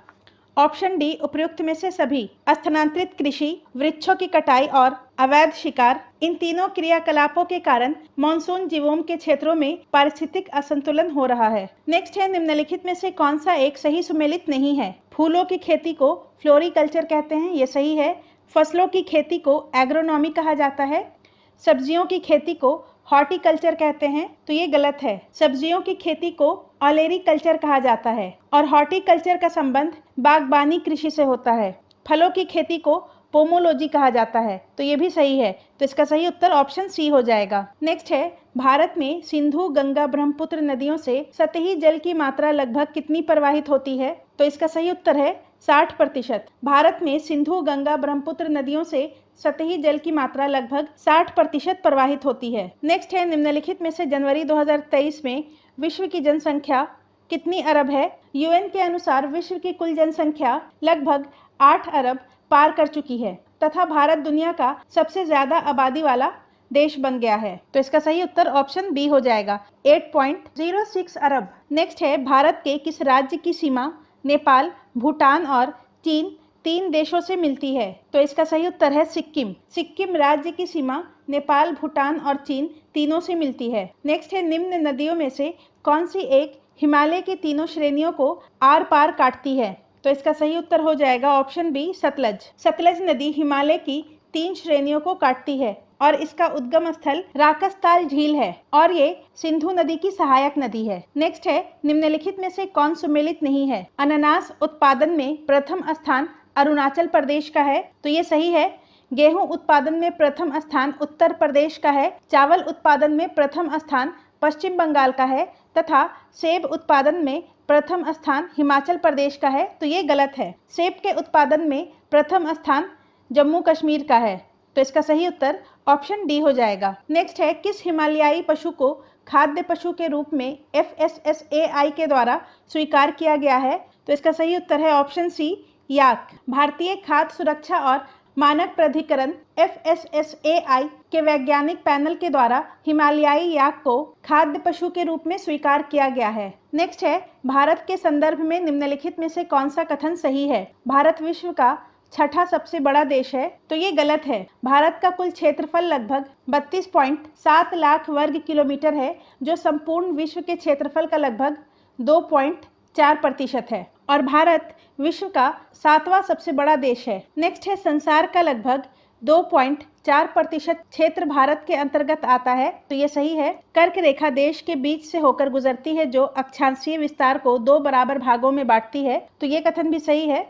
ऑप्शन डी, उपयुक्त में से सभी। स्थानांतरित कृषि, वृक्षों की कटाई और अवैध शिकार, इन तीनों क्रियाकलापों के कारण मॉनसून जीवोम के क्षेत्रों में पारिस्थितिक असंतुलन हो रहा है। नेक्स्ट है, निम्नलिखित में से कौन सा एक सही सुमेलित नहीं है? फूलों की खेती को फ्लोरिकल्चर कहते हैं, ये सही है। फसलों की खेती को एग्रोनॉमी कहा जाता है। सब्जियों की खेती को हॉर्टिकल्चर कहते हैं, तो ये गलत है। सब्जियों की खेती को ऑलेरिकल्चर कहा जाता है और हॉर्टिकल्चर का संबंध बागबानी कृषि से होता है। फलों की खेती को पोमोलॉजी कहा जाता है, तो ये भी सही है। तो इसका सही उत्तर ऑप्शन सी हो जाएगा। नेक्स्ट है, भारत में सिंधु, गंगा, ब्रह्मपुत्र नदियों से सतही जल की मात्रा लगभग कितनी प्रवाहित होती है? तो इसका सही उत्तर है 60%। भारत में सिंधु, गंगा, ब्रह्मपुत्र नदियों से सतही जल की मात्रा लगभग 60% प्रवाहित होती है। नेक्स्ट है, निम्नलिखित में से जनवरी 2023 में विश्व की जनसंख्या कितनी अरब है? यूएन के अनुसार विश्व की कुल जनसंख्या लगभग 8 अरब पार कर चुकी है तथा भारत दुनिया का सबसे ज्यादा आबादी वाला देश बन गया है। तो इसका सही उत्तर ऑप्शन बी हो जाएगा, 8.06 अरब। नेक्स्ट है, भारत के किस राज्य की सीमा नेपाल, भूटान और चीन तीन देशों से मिलती है? तो इसका सही उत्तर है सिक्किम। सिक्किम राज्य की सीमा नेपाल, भूटान और चीन तीनों से मिलती है। नेक्स्ट है, निम्न नदियों में से कौन सी एक हिमालय की तीनों श्रेणियों को आर पार काटती है? तो इसका सही उत्तर हो जाएगा ऑप्शन बी, सतलज। सतलज नदी हिमालय की 3 श्रेणियों को काटती है और इसका उद्गम स्थल राकसताल झील है और ये सिंधु नदी की सहायक नदी है। नेक्स्ट है, निम्नलिखित में से कौन सुमेलित नहीं है? अनानास उत्पादन में प्रथम स्थान अरुणाचल प्रदेश का है, तो ये सही है। गेहूं उत्पादन में प्रथम स्थान उत्तर प्रदेश का है। चावल उत्पादन में प्रथम स्थान पश्चिम बंगाल का है तथा सेब उत्पादन में प्रथम स्थान हिमाचल प्रदेश का है, तो ये गलत है। सेब के उत्पादन में प्रथम स्थान जम्मू कश्मीर का है, तो इसका सही उत्तर ऑप्शन डी हो जाएगा। नेक्स्ट है, किस हिमालयाई पशु को खाद्य पशु के रूप में FSSAI के द्वारा स्वीकार किया गया है? तो इसका सही उत्तर है ऑप्शन सी, याक। भारतीय खाद्य सुरक्षा और मानक प्राधिकरण FSSAI के वैज्ञानिक पैनल के द्वारा हिमालयाई याक को खाद्य पशु के रूप में स्वीकार किया गया है। नेक्स्ट है, भारत के संदर्भ में निम्नलिखित में से कौन सा कथन सही है? भारत विश्व का 6ठा सबसे बड़ा देश है, तो ये गलत है। भारत का कुल क्षेत्रफल लगभग 32.7 लाख वर्ग किलोमीटर है, जो संपूर्ण विश्व के क्षेत्रफल का लगभग 2.4% है और भारत विश्व का 7वां सबसे बड़ा देश है। नेक्स्ट है, संसार का लगभग 2.4% क्षेत्र भारत के अंतर्गत आता है, तो ये सही है। कर्क रेखा देश के बीच से होकर गुजरती है, जो अक्षांशीय विस्तार को 2 बराबर भागों में बांटती है, तो ये कथन भी सही है।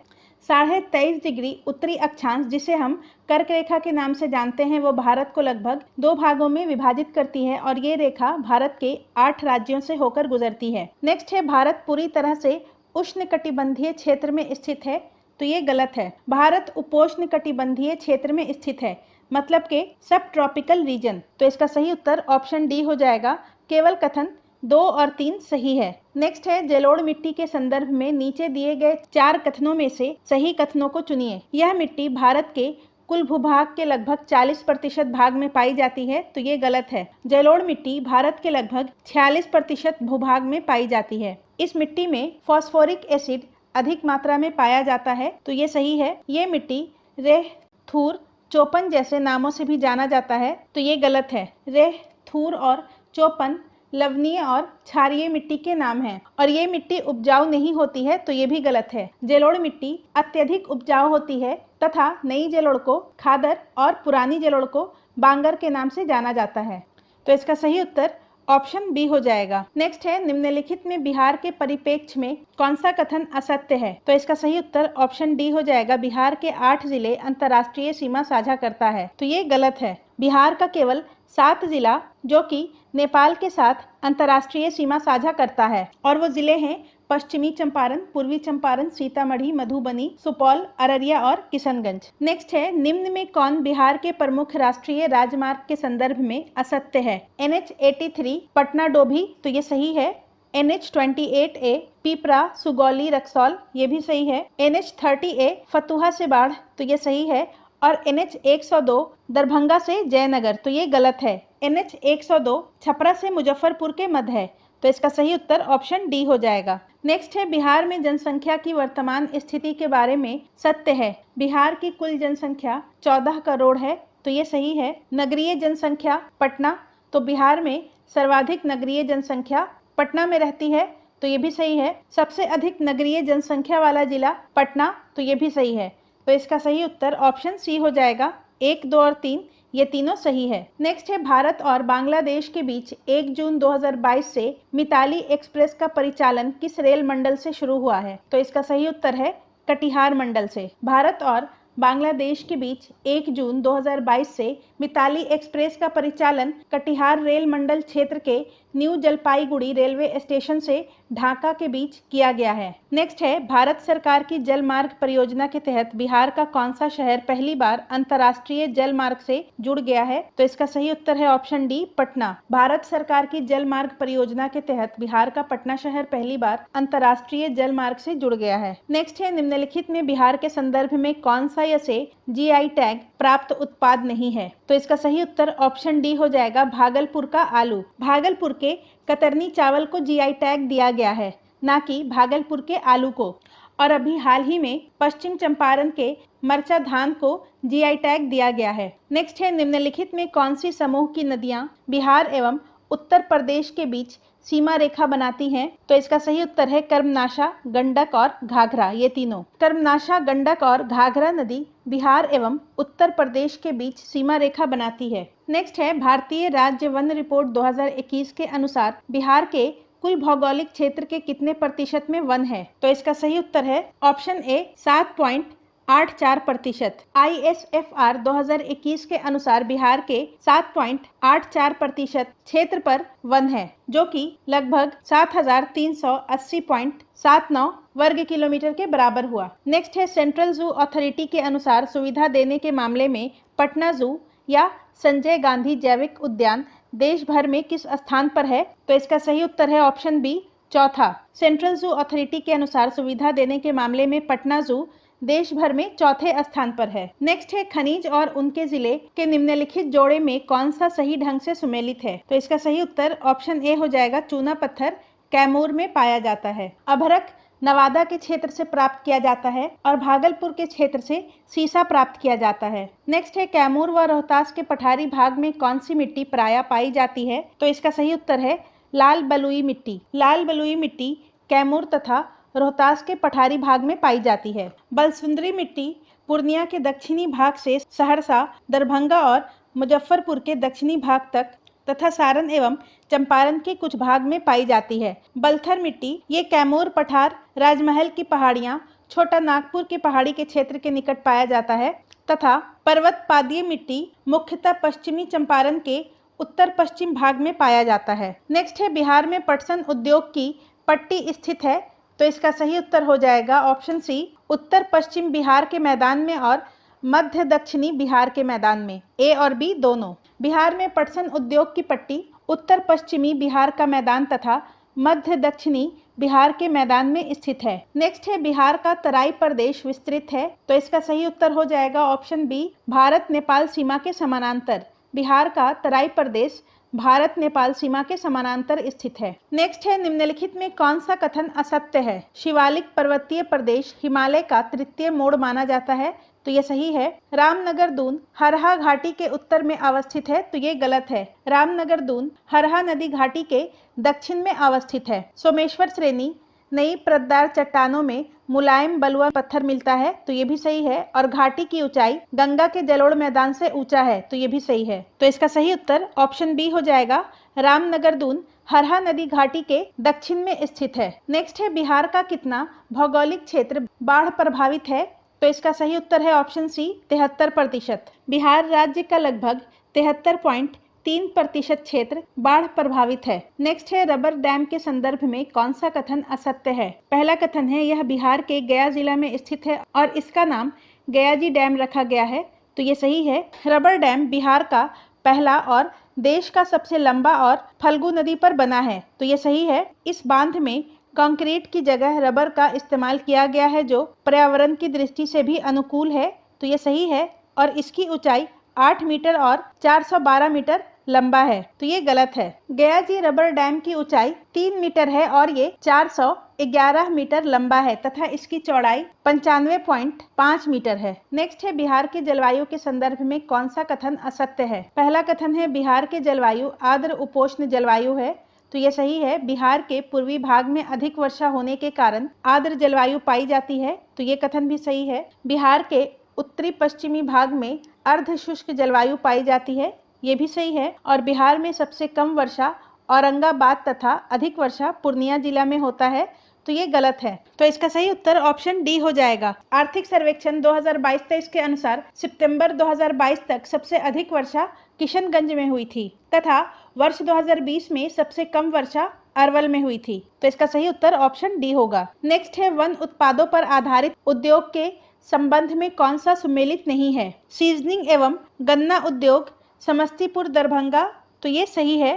23.5 डिग्री उत्तरी अक्षांश, जिसे हम कर्क रेखा के नाम से जानते हैं, वो भारत को लगभग 2 भागों में विभाजित करती है और ये रेखा भारत के 8 राज्यों से होकर गुजरती है। नेक्स्ट है, भारत पूरी तरह से उष्णकटिबंधीय क्षेत्र में स्थित है, तो ये गलत है। भारत उपोष्णकटिबंधीय क्षेत्र में स्थित है, मतलब के सब ट्रॉपिकल रीजन, तो इसका सही उत्तर ऑप्शन डी हो जाएगा। केवल कथन 2 और 3 सही है। नेक्स्ट है, जलोढ़ मिट्टी के संदर्भ में नीचे दिए गए 4 कथनों में से सही कथनों को चुनिए। यह मिट्टी भारत के कुल भूभाग के लगभग 40% भाग में पाई जाती है, तो ये गलत है। जलोढ़ मिट्टी भारत के लगभग 46% भूभाग में पाई जाती है। इस मिट्टी में फॉस्फोरिक एसिड अधिक मात्रा में पाया जाता है, तो ये सही है। ये मिट्टी रेह, थूर, चोपन जैसे नामों से भी जाना जाता है, तो ये गलत है। रेह, थूर और चोपन लवणीय और क्षारीय मिट्टी के नाम हैं और ये मिट्टी उपजाऊ नहीं होती है, तो ये भी गलत है। जलोढ़ मिट्टी अत्यधिक उपजाऊ होती है तथा नई जलोढ़ को खादर और पुरानी जलोढ़ को बांगर के नाम से जाना जाता है, तो इसका सही उत्तर ऑप्शन बी हो जाएगा। नेक्स्ट है, निम्नलिखित में बिहार के परिप्रेक्ष्य में कौन सा कथन असत्य है? तो इसका सही उत्तर ऑप्शन डी हो जाएगा। बिहार के 8 जिले अंतर्राष्ट्रीय सीमा साझा करता है, तो ये गलत है। बिहार का केवल 7 जिला जो कि नेपाल के साथ अंतर्राष्ट्रीय सीमा साझा करता है और वो जिले हैं पश्चिमी चंपारण, पूर्वी चंपारण, सीतामढ़ी, मधुबनी, सुपौल, अररिया और किशनगंज। नेक्स्ट है, निम्न में कौन बिहार के प्रमुख राष्ट्रीय राजमार्ग के संदर्भ में असत्य है? NH 83 पटना डोभी, तो ये सही है। NH28A पिपरा सुगौली रक्सौल, ये भी सही है। NH30A फतुहा से बाढ़, तो ये सही है। और NH102 दरभंगा से जयनगर, तो ये गलत है। NH102 छपरा से मुजफ्फरपुर के मध्य है, तो इसका सही उत्तर ऑप्शन डी हो जाएगा। नेक्स्ट है बिहार में जनसंख्या की वर्तमान स्थिति के बारे में सत्य है। बिहार की कुल जनसंख्या 14 करोड़ है, तो ये सही है। नगरीय जनसंख्या पटना, तो बिहार में सर्वाधिक नगरीय जनसंख्या पटना में रहती है, तो ये भी सही है। सबसे अधिक नगरीय जनसंख्या वाला जिला पटना, तो ये भी सही है। तो इसका सही उत्तर ऑप्शन सी हो जाएगा। 1, 2 और 3 ये तीनों सही है। नेक्स्ट है भारत और बांग्लादेश के बीच 1 जून 2022 से मिताली एक्सप्रेस का परिचालन किस रेल मंडल से शुरू हुआ है? तो इसका सही उत्तर है कटिहार मंडल से। भारत और बांग्लादेश के बीच 1 जून 2022 से मिताली एक्सप्रेस का परिचालन कटिहार रेल मंडल क्षेत्र के न्यू जलपाईगुड़ी रेलवे स्टेशन से ढाका के बीच किया गया है। नेक्स्ट है भारत सरकार की जल मार्ग परियोजना के तहत बिहार का कौन सा शहर पहली बार अंतर्राष्ट्रीय जल मार्ग से जुड़ गया है? तो इसका सही उत्तर है ऑप्शन डी पटना। भारत सरकार की जल मार्ग परियोजना के तहत बिहार का पटना शहर पहली बार अंतर्राष्ट्रीय जल मार्ग से जुड़ गया है। नेक्स्ट है निम्नलिखित में बिहार के संदर्भ में कौन सा से GI टैग प्राप्त उत्पाद नहीं है? तो इसका सही उत्तर ऑप्शन डी हो जाएगा भागलपुर का आलू। भागलपुर के कतरनी चावल को GI टैग दिया गया है, ना कि भागलपुर के आलू को। और अभी हाल ही में पश्चिम चंपारण के मरचा धान को GI टैग दिया गया है। नेक्स्ट है निम्नलिखित में कौन सी समूह की नदियां बिहार एवं उत्तर प्रदेश के बीच सीमा रेखा बनाती हैं? तो इसका सही उत्तर है कर्मनाशा, गंडक और घाघरा, ये तीनों। कर्मनाशा, गंडक और घाघरा नदी बिहार एवं उत्तर प्रदेश के बीच सीमा रेखा बनाती है। नेक्स्ट है भारतीय राज्य वन रिपोर्ट 2021 के अनुसार बिहार के कुल भौगोलिक क्षेत्र के कितने प्रतिशत में वन है? तो इसका सही उत्तर है ऑप्शन ए 7.84%। ISFR 2021 के अनुसार बिहार के 7.84% क्षेत्र पर वन है, जो कि लगभग 7,380.79 वर्ग किलोमीटर के बराबर हुआ। नेक्स्ट है सेंट्रल जू अथॉरिटी के अनुसार सुविधा देने के मामले में पटना जू या संजय गांधी जैविक उद्यान देश भर में किस स्थान पर है? तो इसका सही उत्तर है ऑप्शन बी चौथा। सेंट्रल जू अथॉरिटी के अनुसार सुविधा देने के मामले में पटना जू देश भर में चौथे स्थान पर है। नेक्स्ट है खनिज और उनके जिले के निम्नलिखित जोड़े में कौन सा सही ढंग से सुमेलित है? तो इसका सही उत्तर ऑप्शन ए हो जाएगा चूना पत्थर कैमूर में पाया जाता है। अभ्रक नवादा के क्षेत्र से प्राप्त किया जाता है और भागलपुर के क्षेत्र से सीसा प्राप्त किया जाता है। नेक्स्ट है कैमूर व रोहतास के पठारी भाग में कौन सी मिट्टी प्रायः पाई जाती है? तो इसका सही उत्तर है लाल बलुई मिट्टी। लाल बलुई मिट्टी कैमूर तथा रोहतास के पठारी भाग में पाई जाती है। बलसुंदरी मिट्टी पूर्णिया के दक्षिणी भाग से सहरसा, दरभंगा और मुजफ्फरपुर के दक्षिणी भाग तक तथा सारण एवं चंपारण के कुछ भाग में पाई जाती है। बलथर मिट्टी ये कैमूर, पठार, राजमहल की पहाड़ियां, छोटा नागपुर की पहाड़ी के क्षेत्र के निकट पाया जाता है तथा पर्वत पादीय मिट्टी मुख्यतः पश्चिमी चंपारण के उत्तर पश्चिम भाग में पाया जाता है। नेक्स्ट है बिहार में पटसन उद्योग की पट्टी स्थित है। तो इसका सही उत्तर हो जाएगा ऑप्शन सी उत्तर पश्चिम बिहार के मैदान में और मध्य दक्षिणी बिहार के मैदान में, ए और बी दोनों। बिहार में पटसन उद्योग की पट्टी उत्तर पश्चिमी बिहार का मैदान तथा मध्य दक्षिणी बिहार के मैदान में स्थित है। नेक्स्ट है बिहार का तराई प्रदेश विस्तृत है। तो इसका सही उत्तर हो जाएगा ऑप्शन बी भारत नेपाल सीमा के समानांतर। बिहार का तराई प्रदेश भारत नेपाल सीमा के समानांतर स्थित है। नेक्स्ट है निम्नलिखित में कौन सा कथन असत्य है? शिवालिक पर्वतीय प्रदेश हिमालय का तृतीय मोड़ माना जाता है। तो ये सही है। रामनगर दून हरहा घाटी के उत्तर में अवस्थित है। तो ये गलत है। रामनगर दून हरहा नदी घाटी के दक्षिण में अवस्थित है। सोमेश्वर श्रेणी नई प्रतदार चट्टानों में मुलायम बलुआ पत्थर मिलता है। तो ये भी सही है। और घाटी की ऊंचाई गंगा के जलोढ़ मैदान से ऊंचा है। तो ये भी सही है। तो इसका सही उत्तर ऑप्शन बी हो जाएगा रामनगर दून हरहा नदी घाटी के दक्षिण में स्थित है। नेक्स्ट है बिहार का कितना भौगोलिक क्षेत्र बाढ़ प्रभावित है? तो इसका सही उत्तर है ऑप्शन सी 73%। बिहार राज्य का लगभग 73.3% क्षेत्र बाढ़ प्रभावित है। नेक्स्ट है रबर डैम के संदर्भ में कौन सा कथन असत्य है? पहला कथन है यह बिहार के गया जिला में स्थित है और इसका नाम गयाजी डैम रखा गया है। तो ये सही है। रबर डैम बिहार का पहला और देश का सबसे लंबा और फल्गु नदी पर बना है, तो ये सही है। इस बांध में कंक्रीट की जगह रबर का इस्तेमाल किया गया है जो पर्यावरण की दृष्टि से भी अनुकूल है, तो ये सही है। और इसकी ऊंचाई 8 मीटर और 412 मीटर लंबा है, तो ये गलत है। गया जी रबर डैम की ऊंचाई 3 मीटर है और ये 411 मीटर लंबा है तथा इसकी चौड़ाई 95.5 मीटर है। नेक्स्ट है, बिहार के जलवायु के संदर्भ में कौन सा कथन असत्य है? पहला कथन है बिहार के जलवायु आर्द्र उपोष्ण जलवायु है, तो ये सही है। बिहार के पूर्वी भाग में अधिक वर्षा होने के कारण आर्द्र जलवायु पाई जाती है, तो ये कथन भी सही है। बिहार के उत्तरी पश्चिमी भाग में अर्ध शुष्क जलवायु पाई जाती है, ये भी सही है। और बिहार में सबसे कम वर्षा औरंगाबाद तथा अधिक वर्षा पूर्णिया जिला में होता है, तो ये गलत है। तो इसका सही उत्तर ऑप्शन डी हो जाएगा। आर्थिक सर्वेक्षण 2022-23 के अनुसार सितंबर 2022 तक सबसे अधिक वर्षा किशनगंज में हुई थी तथा वर्ष 2020 में सबसे कम वर्षा अरवल में हुई थी, तो इसका सही उत्तर ऑप्शन डी होगा। नेक्स्ट है, वन उत्पादों पर आधारित उद्योग के संबंध में कौन सा सुमेलित नहीं है? सीजनिंग एवं गन्ना उद्योग समस्तीपुर दरभंगा, तो ये सही है।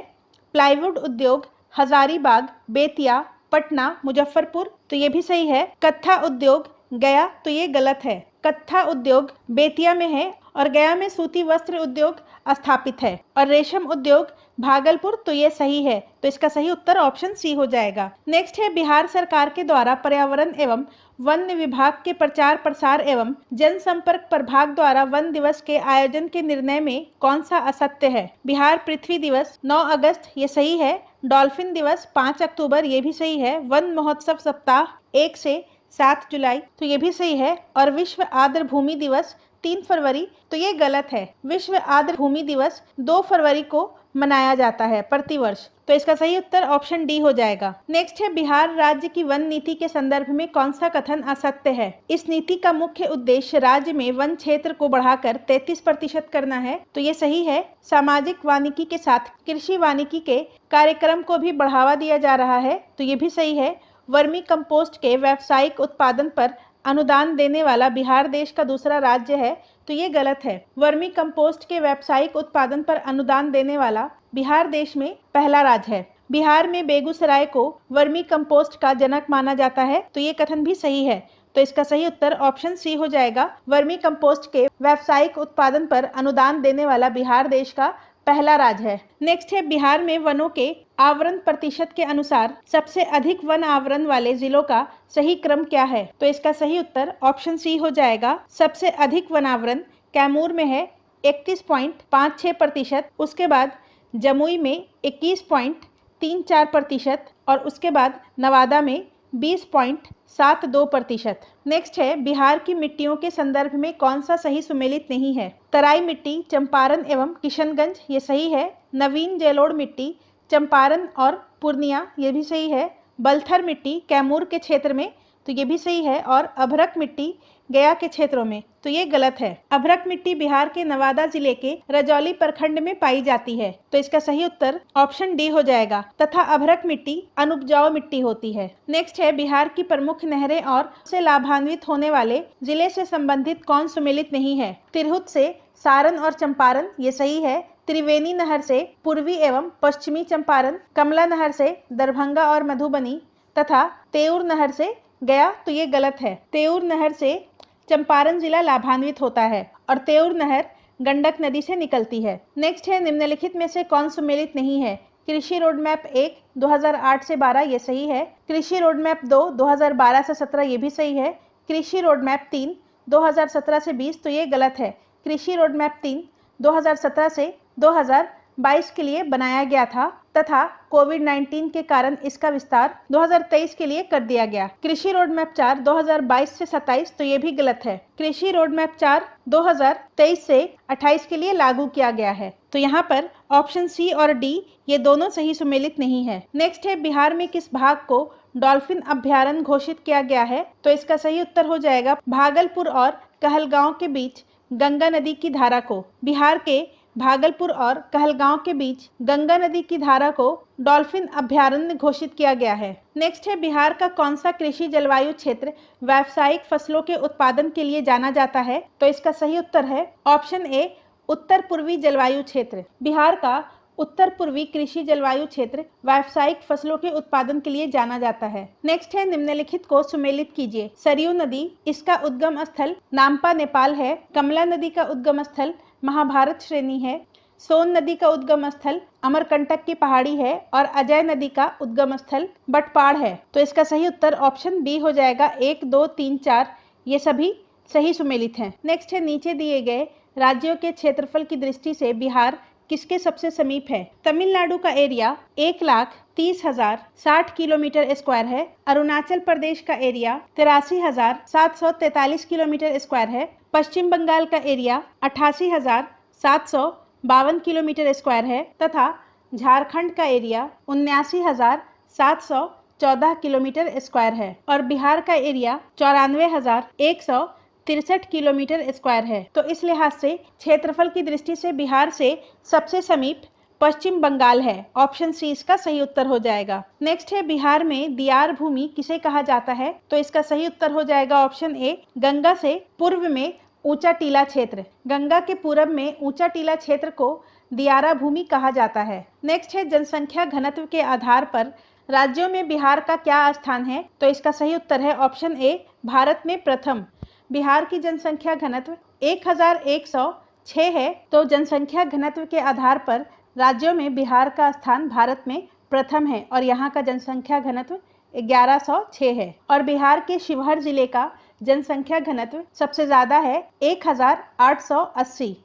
प्लाईवुड उद्योग हजारीबाग बेतिया पटना मुजफ्फरपुर, तो ये भी सही है। कत्था उद्योग गया, तो ये गलत है। कत्था उद्योग बेतिया में है और गया में सूती वस्त्र उद्योग स्थापित है। और रेशम उद्योग भागलपुर, तो ये सही है। तो इसका सही उत्तर ऑप्शन सी हो जाएगा। नेक्स्ट है, बिहार सरकार के द्वारा पर्यावरण एवं वन विभाग के प्रचार प्रसार एवं जनसंपर्क प्रभाग द्वारा वन दिवस के आयोजन के निर्णय में कौन सा असत्य है? बिहार पृथ्वी दिवस 9 अगस्त, ये सही है। डॉल्फिन दिवस 5 अक्टूबर, ये भी सही है। वन महोत्सव सप्ताह 1 से 7 जुलाई, तो ये भी सही है। और विश्व आर्द्र भूमि दिवस 3 फरवरी, तो ये गलत है। विश्व आर्द्र भूमि दिवस 2 फरवरी को मनाया जाता है प्रतिवर्ष, तो इसका सही उत्तर ऑप्शन डी हो जाएगा। नेक्स्ट है, बिहार राज्य की वन नीति के संदर्भ में कौन सा कथन असत्य है? इस नीति का मुख्य उद्देश्य राज्य में वन क्षेत्र को बढ़ाकर 33% करना है, तो ये सही है। सामाजिक वानिकी के साथ कृषि वानिकी के कार्यक्रम को भी बढ़ावा दिया जा रहा है, तो ये भी सही है। वर्मी कंपोस्ट के व्यावसायिक उत्पादन पर अनुदान देने वाला बिहार देश का दूसरा राज्य है, तो ये गलत है। वर्मी कंपोस्ट के व्यावसायिक उत्पादन पर अनुदान देने वाला बिहार देश में पहला राज्य है। बिहार में बेगूसराय को वर्मी कंपोस्ट का जनक माना जाता है, तो ये कथन भी सही है। तो इसका सही उत्तर ऑप्शन सी हो जाएगा। वर्मी कंपोस्ट के व्यावसायिक उत्पादन पर अनुदान देने वाला बिहार देश का पहला राज्य है। नेक्स्ट है, बिहार में वनों के आवरण प्रतिशत के अनुसार सबसे अधिक वन आवरण वाले जिलों का सही क्रम क्या है? तो इसका सही उत्तर ऑप्शन सी हो जाएगा। सबसे अधिक वन आवरण कैमूर में है 31.54%, उसके बाद जमुई में 21.34% और उसके बाद नवादा में 20.72%। नेक्स्ट है, बिहार की मिट्टियों के संदर्भ में कौन सा सही सुमेलित नहीं है? तराई मिट्टी चंपारण एवं किशनगंज, ये सही है। नवीन जलोढ़ मिट्टी चंपारण और पूर्णिया, ये भी सही है। बलथर मिट्टी कैमूर के क्षेत्र में, तो ये भी सही है। और अभ्रक मिट्टी गया के क्षेत्रों में, तो ये गलत है। अभ्रक मिट्टी बिहार के नवादा जिले के रजौली प्रखंड में पाई जाती है, तो इसका सही उत्तर ऑप्शन डी हो जाएगा। तथा अभ्रक मिट्टी अनुपजाऊ मिट्टी होती है। नेक्स्ट है, बिहार की प्रमुख नहरें और से लाभान्वित होने वाले जिले से संबंधित कौन सुमेलित नहीं है? तिरहुत से सारण और चंपारण, ये सही है। त्रिवेणी नहर से पूर्वी एवं पश्चिमी चंपारण, कमला नहर से दरभंगा और मधुबनी तथा तेऊर नहर से गया, तो ये गलत है। तेऊर नहर से चंपारण जिला लाभान्वित होता है और तेऊर नहर गंडक नदी से निकलती है। नेक्स्ट है, निम्नलिखित में से कौन सुमेलित नहीं है? कृषि रोड मैप 1 2008 से 12, ये सही है। कृषि रोड मैप 2 2012 से 17, ये भी सही है। कृषि रोड मैप 3 2017 से 20, तो ये गलत है। कृषि रोड मैप 3 2017 से 2022 के लिए बनाया गया था तथा कोविड-19 के कारण इसका विस्तार 2023 के लिए कर दिया गया। कृषि रोड मैप 4 2022 से 27, तो ये भी गलत है। कृषि रोड मैप 4 2023 से 28 के लिए लागू किया गया है, तो यहाँ पर ऑप्शन सी और डी ये दोनों सही सुमेलित नहीं है। नेक्स्ट है, बिहार में किस भाग को डॉल्फिन अभ्यारण्य घोषित किया गया है? तो इसका सही उत्तर हो जाएगा भागलपुर और कहलगांव के बीच गंगा नदी की धारा को। बिहार के भागलपुर और कहलगांव के बीच गंगा नदी की धारा को डॉल्फिन अभ्यारण्य घोषित किया गया है। नेक्स्ट है, बिहार का कौन सा कृषि जलवायु क्षेत्र व्यावसायिक फसलों के उत्पादन के लिए जाना जाता है? तो इसका सही उत्तर है ऑप्शन ए उत्तर पूर्वी जलवायु क्षेत्र। बिहार का उत्तर पूर्वी कृषि जलवायु क्षेत्र व्यावसायिक फसलों के उत्पादन के लिए जाना जाता है। नेक्स्ट है, निम्नलिखित को सुमेलित कीजिए। सरयू नदी, इसका उद्गम स्थल नामपा नेपाल है। कमला नदी का उद्गम स्थल महाभारत श्रेणी है। सोन नदी का उद्गम स्थल अमरकंटक की पहाड़ी है और अजय नदी का उद्गम स्थल बटपाड़ है। तो इसका सही उत्तर ऑप्शन बी हो जाएगा। 1, 2, 3, 4 ये सभी सही सुमेलित हैं। नेक्स्ट है, नीचे दिए गए राज्यों के क्षेत्रफल की दृष्टि से बिहार किसके सबसे समीप है? तमिलनाडु का एरिया 1,30,060 किलोमीटर स्क्वायर है। अरुणाचल प्रदेश का एरिया 83,743 किलोमीटर स्क्वायर है। पश्चिम बंगाल का एरिया 88,752 किलोमीटर स्क्वायर है तथा झारखंड का एरिया 79,714 किलोमीटर स्क्वायर है और बिहार का एरिया 94,163 किलोमीटर स्क्वायर है। तो इस लिहाज से क्षेत्रफल की दृष्टि से बिहार से सबसे समीप पश्चिम बंगाल है। ऑप्शन सी इसका सही उत्तर हो जाएगा। नेक्स्ट है, बिहार में दियार भूमि किसे कहा जाता है? तो इसका सही उत्तर हो जाएगा ऑप्शन ए, गंगा से पूर्व में ऊंचा टीला क्षेत्र। गंगा के पूरब में ऊंचा टीला क्षेत्र को दियारा भूमि कहा जाता है। नेक्स्ट है, जनसंख्या घनत्व के आधार पर राज्यों में बिहार का क्या स्थान है? तो इसका सही उत्तर है ऑप्शन ए, भारत में प्रथम। बिहार की जनसंख्या घनत्व 1106 है। तो जनसंख्या घनत्व के आधार पर राज्यों में बिहार का स्थान भारत में प्रथम है और यहाँ का जनसंख्या घनत्व 1106 है। और बिहार के शिवहर जिले का जनसंख्या घनत्व सबसे ज़्यादा है 1880।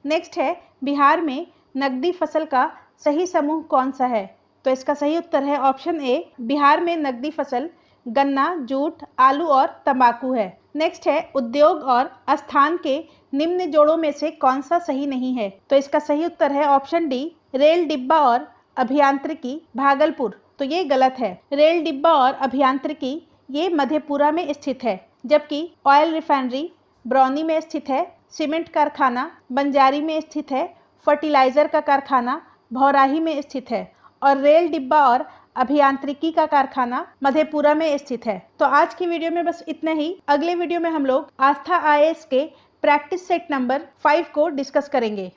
नेक्स्ट है, बिहार में नकदी फसल का सही समूह कौन सा है? तो इसका सही उत्तर है ऑप्शन ए, बिहार में नकदी फसल गन्ना, जूट, आलू और तंबाकू है। नेक्स्ट है, उद्योग और स्थान के निम्न जोड़ों में से कौन सा सही नहीं है? तो इसका सही उत्तर है ऑप्शन डी, रेल डिब्बा और अभियांत्रिकी भागलपुर। तो ये गलत है। रेल डिब्बा और अभियांत्रिकी ये मधेपुरा में स्थित है, जबकि ऑयल रिफाइनरी बरौनी में स्थित है। सीमेंट कारखाना बंजारी में स्थित है। फर्टिलाइजर का कारखाना भौराही में स्थित है और रेल डिब्बा और अभियांत्रिकी का कारखाना मधेपुरा में स्थित है। तो आज की वीडियो में बस इतना ही। अगले वीडियो में हम लोग आस्था IAS के प्रैक्टिस सेट नंबर 5 को डिस्कस करेंगे।